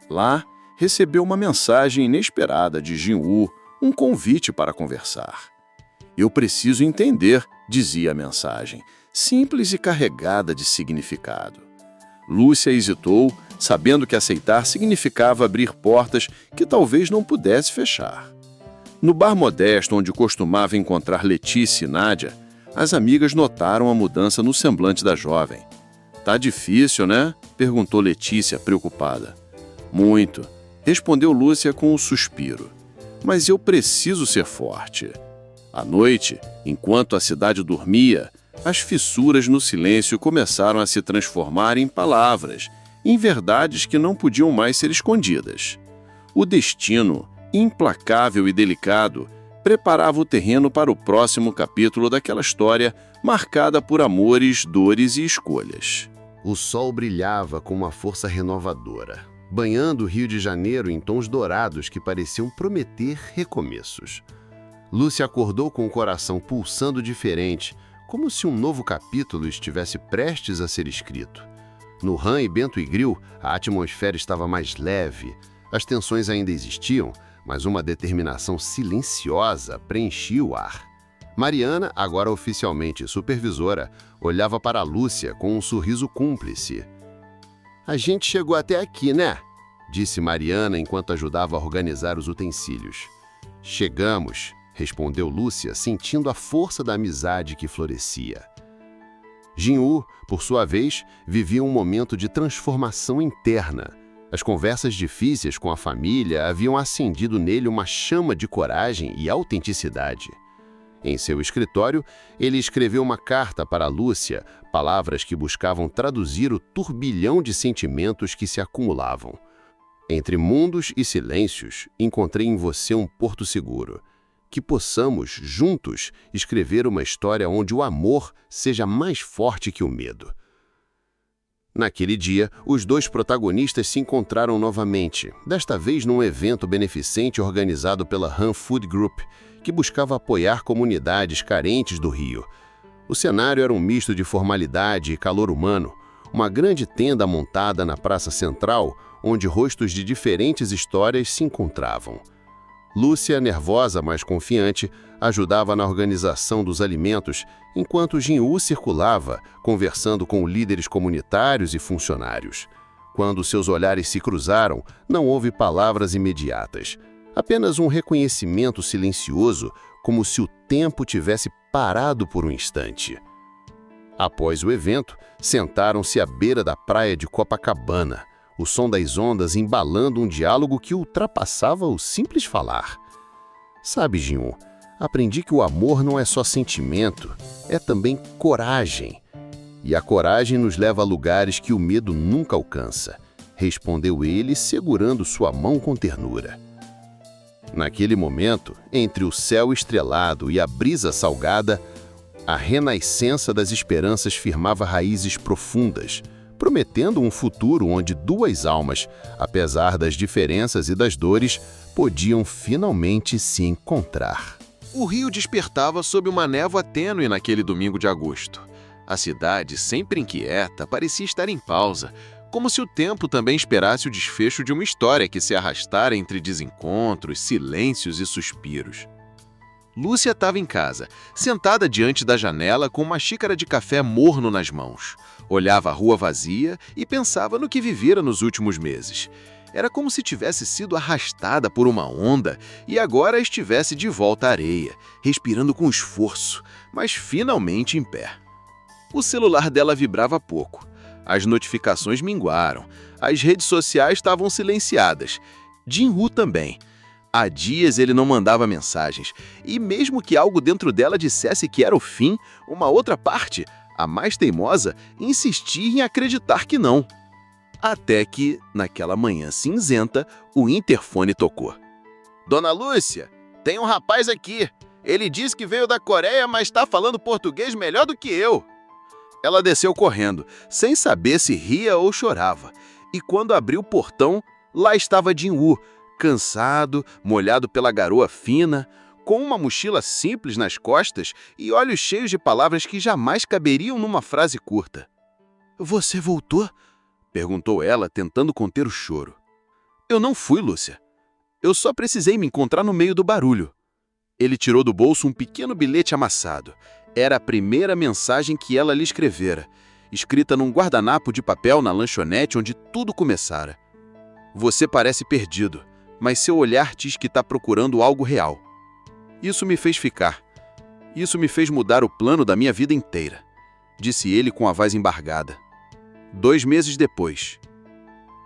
Lá, recebeu uma mensagem inesperada de Jin-Woo, um convite para conversar. Eu preciso entender, dizia a mensagem, simples e carregada de significado. Lúcia hesitou, sabendo que aceitar significava abrir portas que talvez não pudesse fechar. No bar modesto onde costumava encontrar Letícia e Nádia, as amigas notaram a mudança no semblante da jovem. Tá difícil, né? Perguntou Letícia, preocupada. Muito, respondeu Lúcia com um suspiro. Mas eu preciso ser forte. À noite, enquanto a cidade dormia, as fissuras no silêncio começaram a se transformar em palavras, em verdades que não podiam mais ser escondidas. O destino, implacável e delicado, preparava o terreno para o próximo capítulo daquela história marcada por amores, dores e escolhas. O sol brilhava com uma força renovadora, banhando o Rio de Janeiro em tons dourados que pareciam prometer recomeços. Lúcia acordou com o coração pulsando diferente, como se um novo capítulo estivesse prestes a ser escrito. No Han e Bento e Grill, a atmosfera estava mais leve. As tensões ainda existiam, mas uma determinação silenciosa preenchia o ar. Mariana, agora oficialmente supervisora, olhava para Lúcia com um sorriso cúmplice. A gente chegou até aqui, né? Disse Mariana enquanto ajudava a organizar os utensílios. Chegamos, respondeu Lúcia, sentindo a força da amizade que florescia. Jin-Woo, por sua vez, vivia um momento de transformação interna. As conversas difíceis com a família haviam acendido nele uma chama de coragem e autenticidade. Em seu escritório, ele escreveu uma carta para Lúcia, palavras que buscavam traduzir o turbilhão de sentimentos que se acumulavam. Entre mundos e silêncios, encontrei em você um porto seguro. Que possamos, juntos, escrever uma história onde o amor seja mais forte que o medo. Naquele dia, os dois protagonistas se encontraram novamente, desta vez num evento beneficente organizado pela Han Food Group, que buscava apoiar comunidades carentes do Rio. O cenário era um misto de formalidade e calor humano, uma grande tenda montada na praça central, onde rostos de diferentes histórias se encontravam. Lúcia, nervosa, mas confiante, ajudava na organização dos alimentos, enquanto Jin-Woo circulava, conversando com líderes comunitários e funcionários. Quando seus olhares se cruzaram, não houve palavras imediatas. Apenas um reconhecimento silencioso, como se o tempo tivesse parado por um instante. Após o evento, sentaram-se à beira da praia de Copacabana, o som das ondas embalando um diálogo que ultrapassava o simples falar. Sabe, Jin-Woo, aprendi que o amor não é só sentimento, é também coragem. E a coragem nos leva a lugares que o medo nunca alcança, respondeu ele, segurando sua mão com ternura. Naquele momento, entre o céu estrelado e a brisa salgada, a renascença das esperanças firmava raízes profundas, prometendo um futuro onde duas almas, apesar das diferenças e das dores, podiam finalmente se encontrar. O rio despertava sob uma névoa tênue naquele domingo de agosto. A cidade, sempre inquieta, parecia estar em pausa, como se o tempo também esperasse o desfecho de uma história que se arrastara entre desencontros, silêncios e suspiros. Lúcia estava em casa, sentada diante da janela com uma xícara de café morno nas mãos. Olhava a rua vazia e pensava no que vivera nos últimos meses. Era como se tivesse sido arrastada por uma onda e agora estivesse de volta à areia, respirando com esforço, mas finalmente em pé. O celular dela vibrava pouco. As notificações minguaram. As redes sociais estavam silenciadas. Jin-Woo também. Há dias ele não mandava mensagens, e mesmo que algo dentro dela dissesse que era o fim, uma outra parte, a mais teimosa, insistia em acreditar que não. Até que, naquela manhã cinzenta, o interfone tocou. Dona Lúcia, tem um rapaz aqui. Ele disse que veio da Coreia, mas está falando português melhor do que eu. Ela desceu correndo, sem saber se ria ou chorava. E quando abriu o portão, lá estava Jin-Woo, cansado, molhado pela garoa fina, com uma mochila simples nas costas e olhos cheios de palavras que jamais caberiam numa frase curta. "Você voltou?" perguntou ela, tentando conter o choro. "Eu não fui, Lúcia. Eu só precisei me encontrar no meio do barulho." Ele tirou do bolso um pequeno bilhete amassado. Era a primeira mensagem que ela lhe escrevera, escrita num guardanapo de papel na lanchonete onde tudo começara. "Você parece perdido, mas seu olhar diz que está procurando algo real. Isso me fez ficar. Isso me fez mudar o plano da minha vida inteira", disse ele com a voz embargada. 2 meses depois.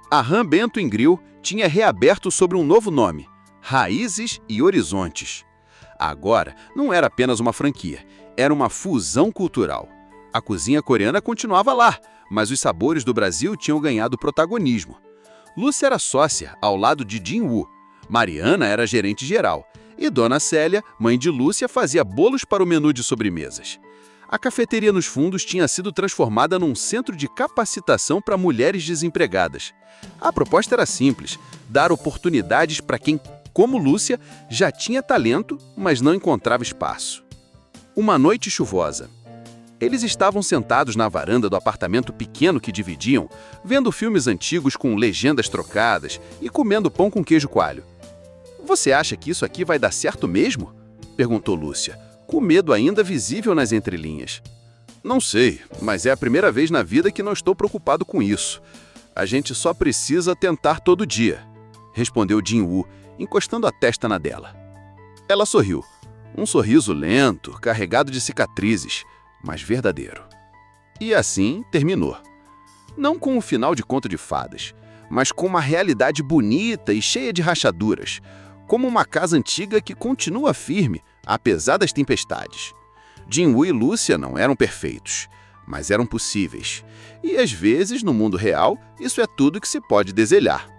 A Han Bento Grill tinha reaberto sob um novo nome, Raízes e Horizontes. Agora, não era apenas uma franquia, era uma fusão cultural. A cozinha coreana continuava lá, mas os sabores do Brasil tinham ganhado protagonismo. Lúcia era sócia, ao lado de Jin-Woo. Mariana era gerente geral. E Dona Célia, mãe de Lúcia, fazia bolos para o menu de sobremesas. A cafeteria nos fundos tinha sido transformada num centro de capacitação para mulheres desempregadas. A proposta era simples, dar oportunidades para quem, como Lúcia, já tinha talento, mas não encontrava espaço. Uma noite chuvosa. Eles estavam sentados na varanda do apartamento pequeno que dividiam, vendo filmes antigos com legendas trocadas e comendo pão com queijo coalho. "Você acha que isso aqui vai dar certo mesmo?" perguntou Lúcia, com medo ainda visível nas entrelinhas. "Não sei, mas é a primeira vez na vida que não estou preocupado com isso. A gente só precisa tentar todo dia", respondeu Jin-Woo, encostando a testa na dela. Ela sorriu. Um sorriso lento, carregado de cicatrizes, mas verdadeiro. E assim terminou. Não com um final de conto de fadas, mas com uma realidade bonita e cheia de rachaduras, como uma casa antiga que continua firme, apesar das tempestades. Jin-Woo e Lúcia não eram perfeitos, mas eram possíveis. E às vezes, no mundo real, isso é tudo que se pode desejar.